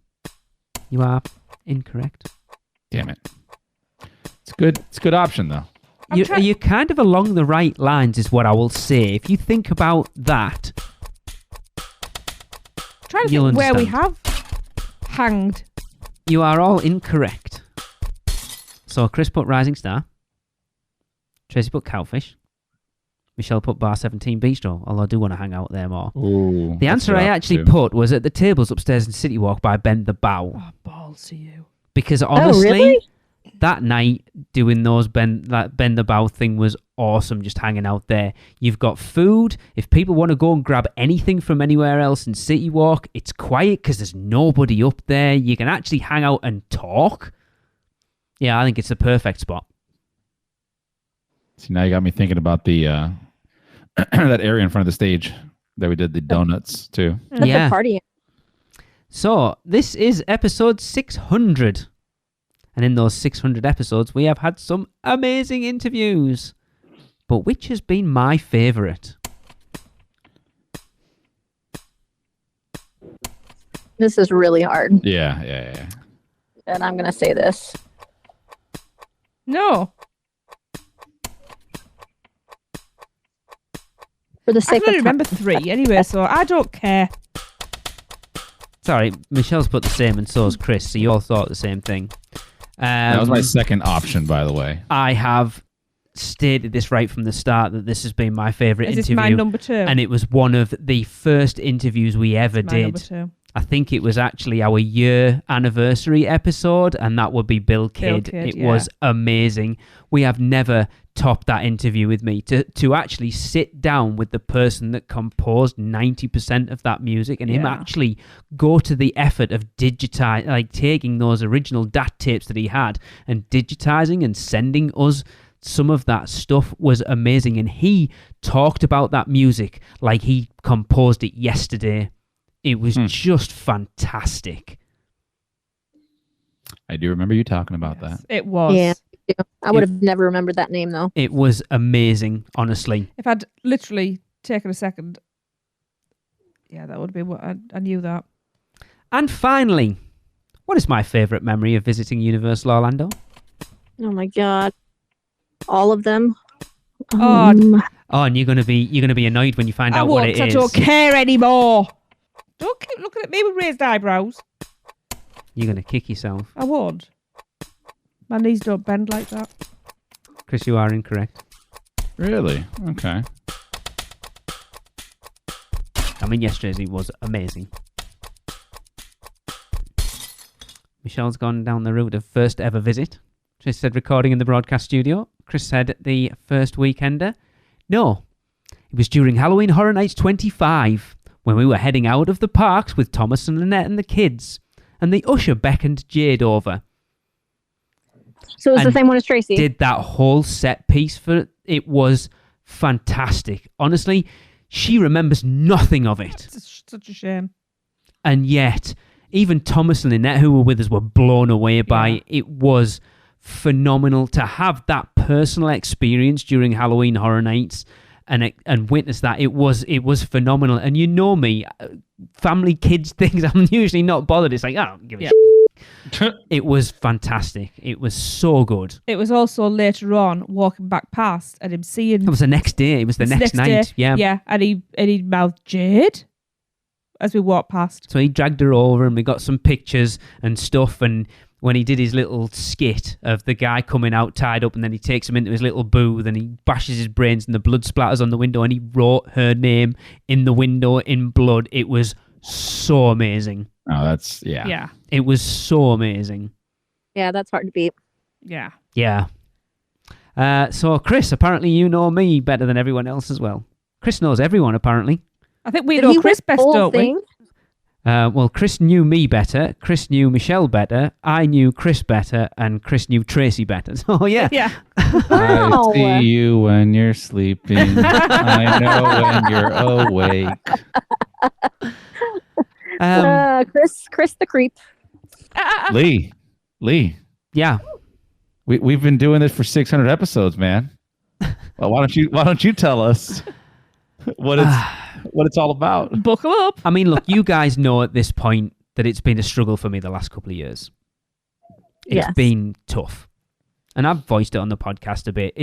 Speaker 2: You are incorrect.
Speaker 5: Damn it. It's good. It's a good option though.
Speaker 2: You're kind of along the right lines, is what I will say. If you think about that,
Speaker 3: Trying to
Speaker 2: you'll
Speaker 3: think where we
Speaker 2: understand.
Speaker 3: have hanged.
Speaker 2: You are all incorrect. So Chris put Rising Star. Tracy put Cowfish. Michelle put Bar 17 Bistro, although I do want to hang out there more.
Speaker 5: Ooh,
Speaker 2: The answer I actually put was at the tables upstairs in City Walk by Bend the Bow.
Speaker 3: Oh, balls to you.
Speaker 2: Because honestly,
Speaker 4: really?
Speaker 2: that night doing those Bend the Bow thing was awesome, just hanging out there. You've got food. If people want to go and grab anything from anywhere else in City Walk, it's quiet because there's nobody up there. You can actually hang out and talk. Yeah, I think it's the perfect spot.
Speaker 5: See, now you got me thinking about the that area in front of the stage that we did the donuts too.
Speaker 4: That's
Speaker 2: Yeah.
Speaker 4: a party.
Speaker 2: So, this is episode 600. And in those 600 episodes, we have had some amazing interviews. But which has been my favourite?
Speaker 4: This is really hard,
Speaker 5: Yeah.
Speaker 4: and I'm gonna say this.
Speaker 3: No.
Speaker 4: For the
Speaker 3: I
Speaker 4: sake
Speaker 3: can only
Speaker 4: of
Speaker 3: remember 3 anyway, so I don't care.
Speaker 2: Sorry, Michelle's put the same and so has Chris, so you all thought the same thing.
Speaker 5: That was my second option, by the way.
Speaker 2: I have stated this right from the start that this has been my favourite
Speaker 3: Is
Speaker 2: interview.
Speaker 3: this my number 2?
Speaker 2: And it was one of the first interviews we ever
Speaker 3: My number
Speaker 2: did.
Speaker 3: 2.
Speaker 2: I think it was actually our year anniversary episode, and that would be Bill Kidd. It was amazing. We have never topped that interview with me. To actually sit down with the person that composed 90% of that music and him actually go to the effort of digitize, like taking those original DAT tapes that he had and digitizing and sending us some of that stuff was amazing. And he talked about that music like he composed it yesterday. It was just fantastic.
Speaker 5: I do remember you talking about that.
Speaker 3: It was.
Speaker 4: Yeah, I would have never remembered that name though.
Speaker 2: It was amazing, honestly.
Speaker 3: If I'd literally taken a second, yeah, that would be what I knew that.
Speaker 2: And finally, what is my favourite memory of visiting Universal Orlando?
Speaker 4: Oh my god, all of them.
Speaker 3: Oh,
Speaker 2: Oh, and you're gonna be annoyed when you find out what it
Speaker 3: I
Speaker 2: is.
Speaker 3: don't care anymore. Don't keep looking at me with raised eyebrows.
Speaker 2: You're gonna kick yourself.
Speaker 3: I won't. My knees don't bend like that.
Speaker 2: Chris, you are incorrect.
Speaker 5: Really? Okay.
Speaker 2: I mean, yesterday's was amazing. Michelle's gone down the route of first ever visit. She said recording in the broadcast studio. Chris said the first weekender. No, it was during Halloween Horror Nights 25 when we were heading out of the parks with Thomas and Lynette and the kids, and the usher beckoned Jade over.
Speaker 4: So it was the
Speaker 2: And
Speaker 4: same one as Tracy.
Speaker 2: Did that whole set piece for it. It was fantastic. Honestly, she remembers nothing of it.
Speaker 3: It's such a shame.
Speaker 2: And yet, even Thomas and Lynette, who were with us, were blown away by it. It was phenomenal to have that personal experience during Halloween Horror Nights and witness that. It was phenomenal. And you know me, family kids things, I'm usually not bothered. It's like, I don't give a shit. It was fantastic. It was so good.
Speaker 3: It was also later on walking back past and him seeing.
Speaker 2: It was the next day. It was the next night.
Speaker 3: Day.
Speaker 2: Yeah.
Speaker 3: Yeah, and he mouthed Jade as we walked past.
Speaker 2: So he dragged her over and we got some pictures and stuff. And when he did his little skit of the guy coming out tied up and then he takes him into his little booth and he bashes his brains and the blood splatters on the window and he wrote her name in the window in blood. It was so amazing.
Speaker 5: Oh, that's, yeah.
Speaker 3: Yeah.
Speaker 2: It was so amazing.
Speaker 4: Yeah, that's hard to beat.
Speaker 3: Yeah.
Speaker 2: Yeah. So, Chris, apparently you know me better than everyone else as well. Chris knows everyone, apparently.
Speaker 3: I think we
Speaker 4: Did
Speaker 3: know
Speaker 4: he
Speaker 3: Chris
Speaker 4: win the
Speaker 3: best,
Speaker 4: whole
Speaker 3: don't
Speaker 4: thing?
Speaker 3: we?
Speaker 2: Well, Chris knew me better, Chris knew Michelle better, I knew Chris better, and Chris knew Tracy better. So, yeah.
Speaker 3: Yeah.
Speaker 4: Wow.
Speaker 5: I see you when you're sleeping. I know when you're awake.
Speaker 4: Chris the creep.
Speaker 5: Lee.
Speaker 2: Yeah.
Speaker 5: We've been doing this for 600 episodes, man. Well, why don't you tell us what it's all about?
Speaker 3: Buckle up.
Speaker 2: I mean, look, you guys know at this point that it's been a struggle for me the last couple of years. It's been tough. And I've voiced it on the podcast a bit.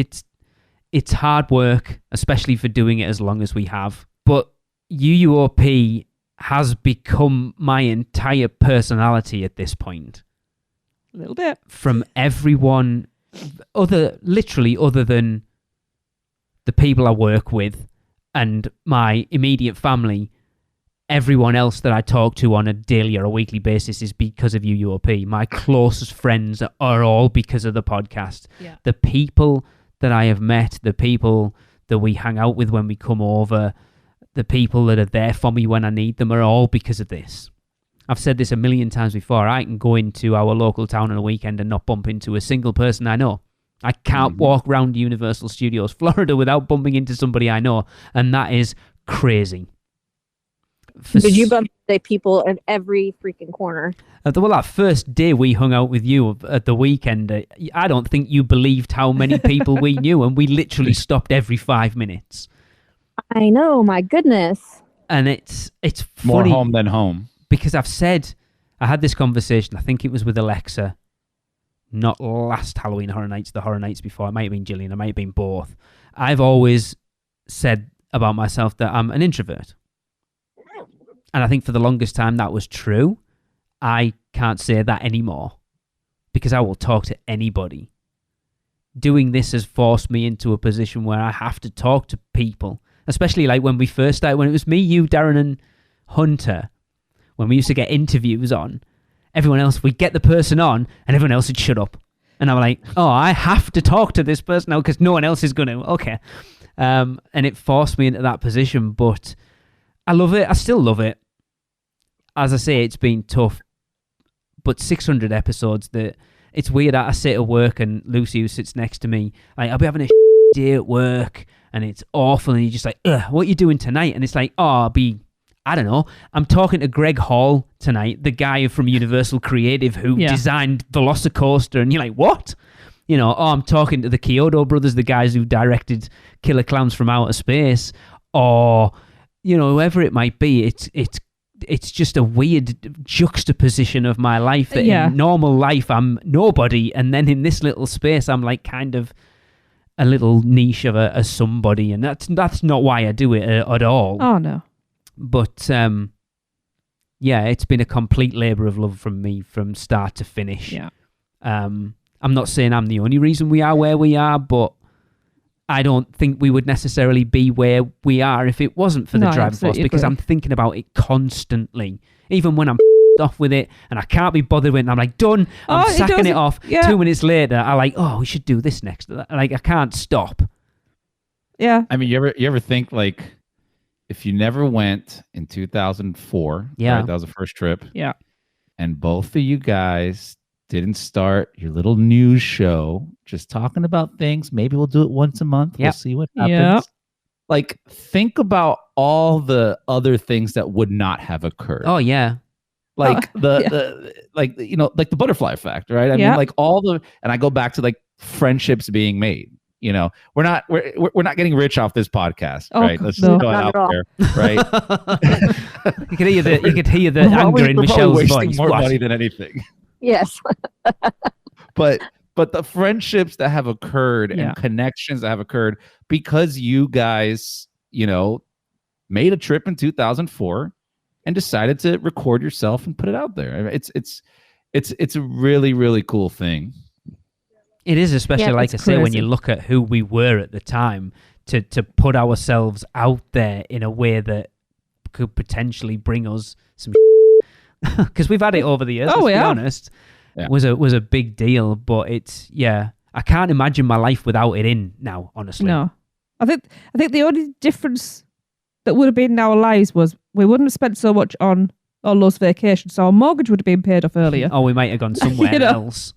Speaker 2: It's hard work, especially for doing it as long as we have. But UUOP has become my entire personality at this point.
Speaker 3: A little bit.
Speaker 2: From everyone other than the people I work with and my immediate family, everyone else that I talk to on a daily or a weekly basis is because of UUOP. My closest friends are all because of the podcast.
Speaker 3: Yeah.
Speaker 2: The people that I have met, the people that we hang out with when we come over, the people that are there for me when I need them are all because of this. I've said this a million times before. I can go into our local town on a weekend and not bump into a single person I know. I can't walk around Universal Studios Florida without bumping into somebody I know, and that is crazy.
Speaker 4: Did you bump into people in every freaking corner?
Speaker 2: Well, that first day we hung out with you at the weekend, I don't think you believed how many people we knew, and we literally stopped every 5 minutes.
Speaker 4: I know, my goodness.
Speaker 2: And it's funny.
Speaker 5: More home than home.
Speaker 2: Because I had this conversation, I think it was with Alexa, not last Halloween Horror Nights, the Horror Nights before. It might have been Gillian, it might have been both. I've always said about myself that I'm an introvert. And I think for the longest time that was true. I can't say that anymore because I will talk to anybody. Doing this has forced me into a position where I have to talk to people, especially like when we first started, when it was me, you, Darren, and Hunter. When we used to get interviews on, everyone else, we'd get the person on and everyone else would shut up. And I'm like, oh, I have to talk to this person now because no one else is going to. Okay. And it forced me into that position, but I love it. I still love it. As I say, it's been tough, but 600 episodes, it's weird. I sit at work and Lucy, who sits next to me, like, I'll be having a day at work and it's awful. And you're just like, what are you doing tonight? And it's like, I don't know. I'm talking to Greg Hall tonight, the guy from Universal Creative who designed Velocicoaster. And you're like, what? I'm talking to the Kyoto brothers, the guys who directed Killer Clowns from Outer Space, or, whoever it might be. It's just a weird juxtaposition of my life that in normal life, I'm nobody. And then in this little space, I'm like kind of a little niche of a somebody. And that's not why I do it at all.
Speaker 3: Oh, no.
Speaker 2: But, it's been a complete labour of love from me from start to finish.
Speaker 3: Yeah.
Speaker 2: I'm not saying I'm the only reason we are where we are, but I don't think we would necessarily be where we are if it wasn't for the driving force, because I'm thinking about it constantly. Even when I'm off with it and I can't be bothered with it, and I'm like, done, I'm sacking it off. Yeah. 2 minutes later, I'm like, we should do this next. Like, I can't stop.
Speaker 3: Yeah.
Speaker 5: I mean, you ever think, like, if you never went in 2004, right, that was the first trip.
Speaker 3: Yeah.
Speaker 5: And both of you guys didn't start your little news show just talking about things. Maybe we'll do it once a month. We'll see what happens. Yep. Like, think about all the other things that would not have occurred.
Speaker 2: Oh, yeah.
Speaker 5: Like like the butterfly effect, right? I mean, like and I go back to like friendships being made. We're not getting rich off this podcast, right? Let's just go out there, right?
Speaker 2: You could hear the anger in Michelle's
Speaker 5: wasting
Speaker 2: voice.
Speaker 5: More money than anything.
Speaker 4: Yes.
Speaker 5: but the friendships that have occurred and connections that have occurred because you guys, made a trip in 2004 and decided to record yourself and put it out there. I mean, it's a really, really cool thing.
Speaker 2: It is, especially like I say, when you look at who we were at the time, to put ourselves out there in a way that could potentially bring us some because we've had it over the years, let's be honest. Yeah. was a big deal, but I can't imagine my life without it in now, honestly.
Speaker 3: No. I think the only difference that would have been in our lives was we wouldn't have spent so much on all those vacations, so our mortgage would have been paid off earlier.
Speaker 2: Oh, we might have gone somewhere else.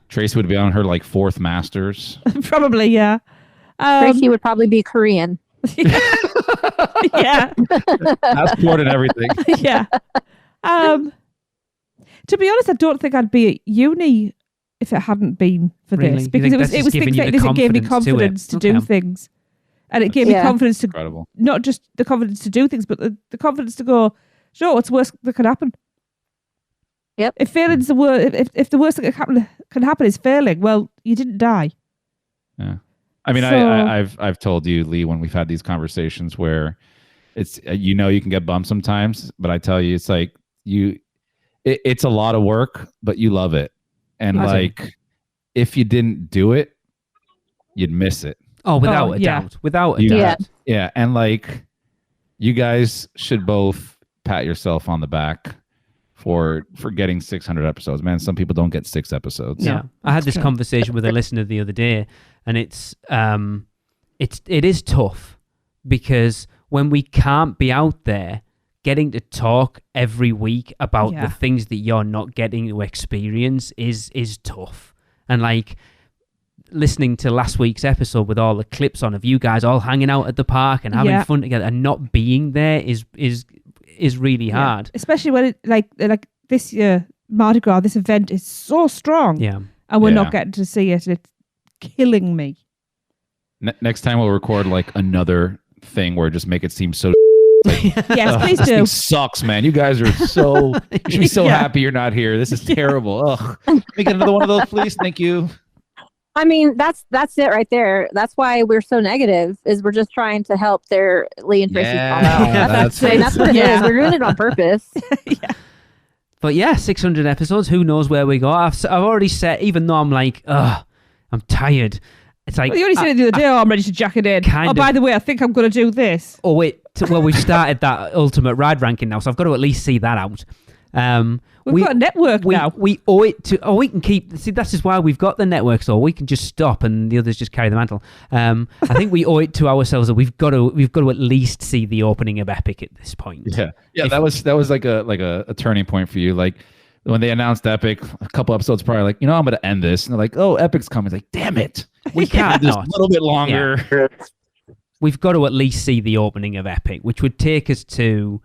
Speaker 5: Tracy would be on her like fourth masters.
Speaker 3: Probably, yeah.
Speaker 4: Tracy would probably be Korean.
Speaker 3: Yeah.
Speaker 5: Passport and everything.
Speaker 3: Yeah. To be honest, I don't think I'd be at uni if it hadn't been for
Speaker 2: Really?
Speaker 3: this,
Speaker 2: You
Speaker 3: because
Speaker 2: think
Speaker 3: it was
Speaker 2: that's just giving
Speaker 3: things
Speaker 2: you
Speaker 3: like
Speaker 2: the
Speaker 3: this. It gave me
Speaker 2: confidence to it?
Speaker 3: confidence to do
Speaker 2: Okay.
Speaker 3: things, and it gave me confidence to
Speaker 5: Incredible.
Speaker 3: not just the confidence to do things, but the confidence to go, sure, what's the worst that could happen?
Speaker 4: Yep.
Speaker 3: If failing's the worst, if the worst that can happen is failing, well, you didn't die.
Speaker 5: Yeah. I mean,
Speaker 3: So-
Speaker 5: I've told you, Lee, when we've had these conversations where it's you can get bummed sometimes, but I tell you, it's like it's a lot of work, but you love it, and if you didn't do it, you'd miss it.
Speaker 2: Oh, without a doubt. Without a doubt.
Speaker 5: Yeah, and you guys should both pat yourself on the back for getting 600 episodes. Man, some people don't get 6 episodes.
Speaker 2: Yeah, I had this conversation with a listener the other day, and it is tough because when we can't be out there getting to talk every week about the things that you're not getting to experience is tough. And listening to last week's episode with all the clips on of you guys all hanging out at the park and having fun together and not being there is really hard.
Speaker 3: Especially when it like this year Mardi Gras, this event is so strong.
Speaker 2: Yeah.
Speaker 3: And we're not getting to see it. It's killing me.
Speaker 5: Next time we'll record another thing where just make it seem so
Speaker 3: yes, please
Speaker 5: this
Speaker 3: do.
Speaker 5: thing sucks, man. You guys are so you should be so happy you're not here. This is terrible. Ugh. Make another one of those, please. Thank you.
Speaker 4: I mean, that's it right there. That's why we're so negative. Is we're just trying to help their Lee and Tracy's mom out. That's what it is. We're doing it on purpose.
Speaker 2: But yeah, 600 episodes. Who knows where we go? I've already said, even though I'm I'm tired. It's like
Speaker 3: you only said it the other day. I'm ready to jack it in. By the way, I think I'm going to do this.
Speaker 2: Oh wait, we've started that ultimate ride ranking now, so I've got to at least see that out.
Speaker 3: We've got a network now.
Speaker 2: We owe it to. Oh, we can keep. See, this is why we've got the network, so we can just stop and the others just carry the mantle. I think we owe it to ourselves that we've got to at least see the opening of Epic at this point.
Speaker 5: Yeah. That was like a turning point for you. Like when they announced Epic, a couple episodes prior, I'm going to end this, and they're like, "Oh, Epic's coming." It's like, damn it,
Speaker 2: we can't
Speaker 5: just a little bit longer.
Speaker 2: Yeah. We've got to at least see the opening of Epic, which would take us to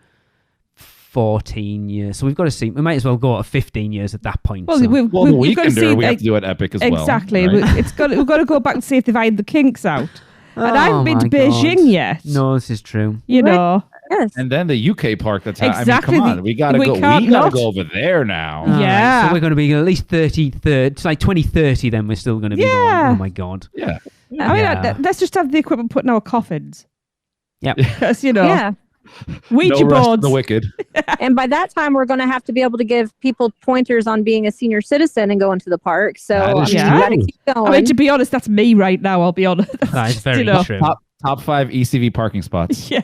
Speaker 2: 14 years. So we've got to see. We might as well go at 15 years at that point.
Speaker 3: Well,
Speaker 2: so.
Speaker 3: the
Speaker 5: Weekender, we have to do it Epic as well.
Speaker 3: Exactly.
Speaker 5: Right?
Speaker 3: We've got to go back and see if they've ironed the kinks out. And I haven't been to Beijing yet.
Speaker 2: No, this is true.
Speaker 3: You know.
Speaker 4: Yes.
Speaker 5: And then the UK park. That's
Speaker 3: exactly.
Speaker 5: I mean, come on, we gotta go over there now.
Speaker 3: Yeah.
Speaker 2: Right, so we're going to be at least 30. It's like 2030. Then we're still going to be going. Oh my god.
Speaker 5: Yeah.
Speaker 3: I mean, let's just have the equipment put in our coffins.
Speaker 2: Yep.
Speaker 3: Because
Speaker 4: Yeah.
Speaker 3: Ouija
Speaker 5: no rest
Speaker 3: boards.
Speaker 5: of the wicked.
Speaker 4: And by that time, we're going to have to be able to give people pointers on being a senior citizen and going to the park. So
Speaker 5: That is
Speaker 4: we
Speaker 5: true.
Speaker 4: gotta keep going.
Speaker 3: I mean, to be honest, that's me right now. I'll be honest.
Speaker 2: That is very true.
Speaker 5: Top 5 ECV parking spots.
Speaker 3: Yeah.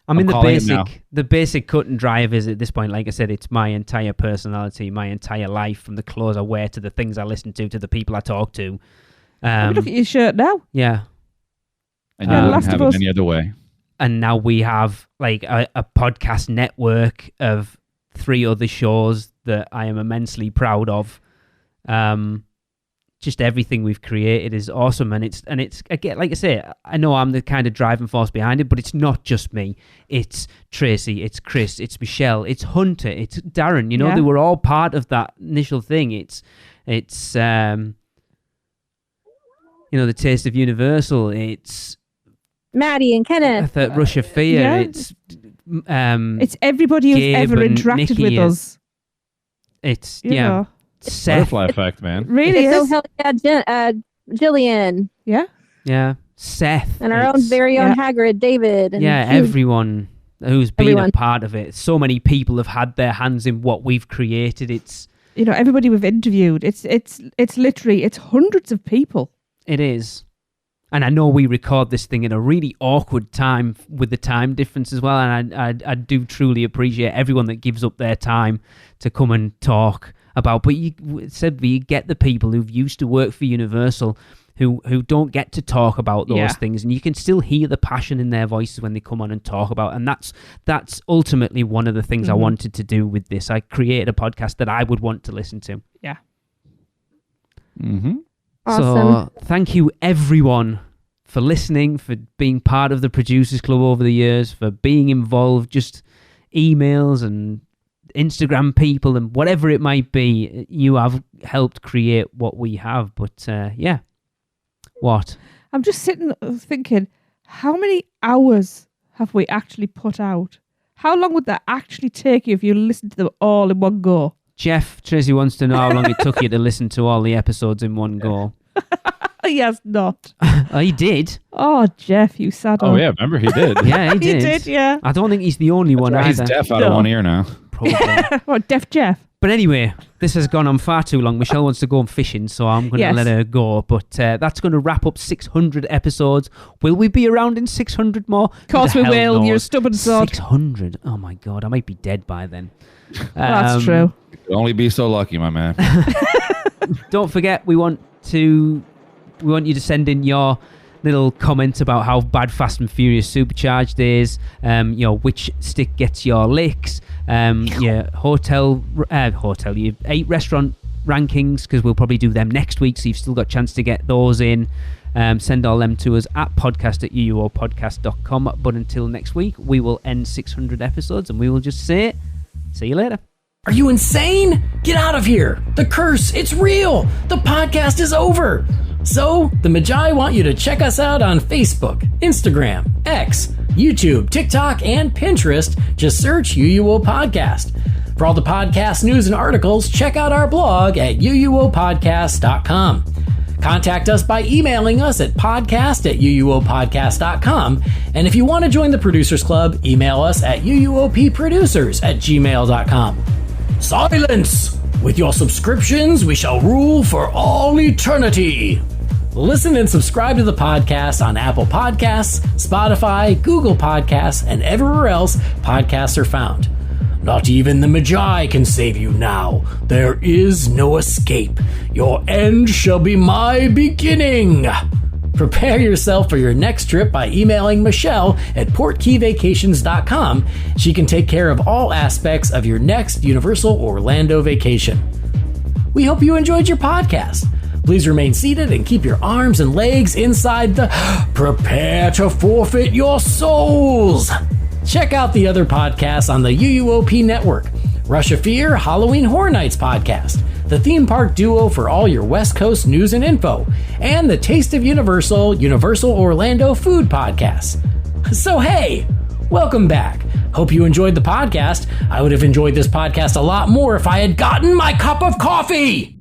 Speaker 2: I mean,
Speaker 5: I'm
Speaker 2: the basic cut and dry is at this point, like I said, it's my entire personality, my entire life, from the clothes I wear to the things I listen to the people I talk to.
Speaker 3: Look at your shirt now.
Speaker 2: Yeah.
Speaker 5: And you wouldn't have it any other way.
Speaker 2: And now we have like a podcast network of 3 other shows that I am immensely proud of. Just everything we've created is awesome, and it's again, like I say, I know I'm the kind of driving force behind it, but it's not just me. It's Tracy, it's Chris, it's Michelle, it's Hunter, it's Darren. You know, they were all part of that initial thing. It's the Taste of Universal. It's
Speaker 4: Maddie and Kenneth.
Speaker 2: Rush of Fear.
Speaker 3: Yeah.
Speaker 2: It's
Speaker 3: everybody who's
Speaker 2: Gabe
Speaker 3: ever
Speaker 2: and
Speaker 3: interacted
Speaker 2: Nikki
Speaker 3: with us.
Speaker 2: It's
Speaker 3: You know.
Speaker 2: Seth.
Speaker 5: Butterfly effect, man.
Speaker 3: Really
Speaker 4: So
Speaker 3: is.
Speaker 4: hell yeah, Jillian.
Speaker 3: Yeah.
Speaker 2: Yeah. Seth.
Speaker 4: And our own very own Hagrid, David. And
Speaker 2: everyone who's been a part of it. So many people have had their hands in what we've created. It's
Speaker 3: everybody we've interviewed. It's literally hundreds of people.
Speaker 2: It is. And I know we record this thing at a really awkward time with the time difference as well. And I do truly appreciate everyone that gives up their time to come and talk about. But you get the people who've used to work for Universal who don't get to talk about those things. And you can still hear the passion in their voices when they come on and talk about it. And that's ultimately one of the things I wanted to do with this. I created a podcast that I would want to listen to.
Speaker 3: Yeah.
Speaker 5: Mm-hmm.
Speaker 4: Awesome.
Speaker 2: So thank you everyone for listening, for being part of the Producers Club over the years, for being involved, just emails and Instagram people and whatever it might be. You have helped create what we have. But yeah, what?
Speaker 3: I'm just sitting thinking, how many hours have we actually put out? How long would that actually take you if you listened to them all in one go?
Speaker 2: Jeff Tracy wants to know how long it took you to listen to all the episodes in one go.
Speaker 3: He has not.
Speaker 2: He did.
Speaker 3: Oh, Jeff, you sad
Speaker 5: Oh, yeah, remember he did.
Speaker 2: Yeah, he did.
Speaker 3: He did, yeah.
Speaker 2: I don't think he's the only one
Speaker 5: He's
Speaker 2: either.
Speaker 5: deaf out of one ear now.
Speaker 2: Probably.
Speaker 3: What, Deaf Jeff?
Speaker 2: But anyway, this has gone on far too long. Michelle wants to go on fishing, so I'm going to let her go. But that's going to wrap up 600 episodes. Will we be around in 600 more?
Speaker 3: Of course we will.
Speaker 2: Knows?
Speaker 3: You're a stubborn sod.
Speaker 2: 600. Oh my God, I might be dead by then.
Speaker 3: That's true.
Speaker 5: You'll only be so lucky, my man.
Speaker 2: Don't forget, we want you to send in your little comments about how bad Fast and Furious Supercharged is, which stick gets your licks, your your 8 restaurant rankings, because we'll probably do them next week, so you've still got a chance to get those in. Send all them to us at podcast@uuopodcast.com. But until next week, we will end 600 episodes and we will just say, see you later.
Speaker 10: Are you insane? Get out of here. The curse, it's real. The podcast is over. So, the Magi want you to check us out on Facebook, Instagram, X, YouTube, TikTok, and Pinterest. Just search UUO Podcast. For all the podcast news and articles, check out our blog at uuopodcast.com. Contact us by emailing us at podcast@uuopodcast.com. And if you want to join the Producers Club, email us at uuopproducers@gmail.com. Silence! With your subscriptions, we shall rule for all eternity. Listen and subscribe to the podcast on Apple Podcasts, Spotify, Google Podcasts, and everywhere else podcasts are found. Not even the Magi can save you now. There is no escape. Your end shall be my beginning. Prepare yourself for your next trip by emailing Michelle at portkeyvacations.com. She can take care of all aspects of your next Universal Orlando vacation. We hope you enjoyed your podcast. Please remain seated and keep your arms and legs inside the prepare to forfeit your souls. Check out the other podcasts on the UUOP network. Rush of Fear Halloween Horror Nights podcast, the theme park duo for all your West Coast news and info, and the Taste of Universal Orlando food podcasts. So hey, welcome back. Hope you enjoyed the podcast. I would have enjoyed this podcast a lot more if I had gotten my cup of coffee.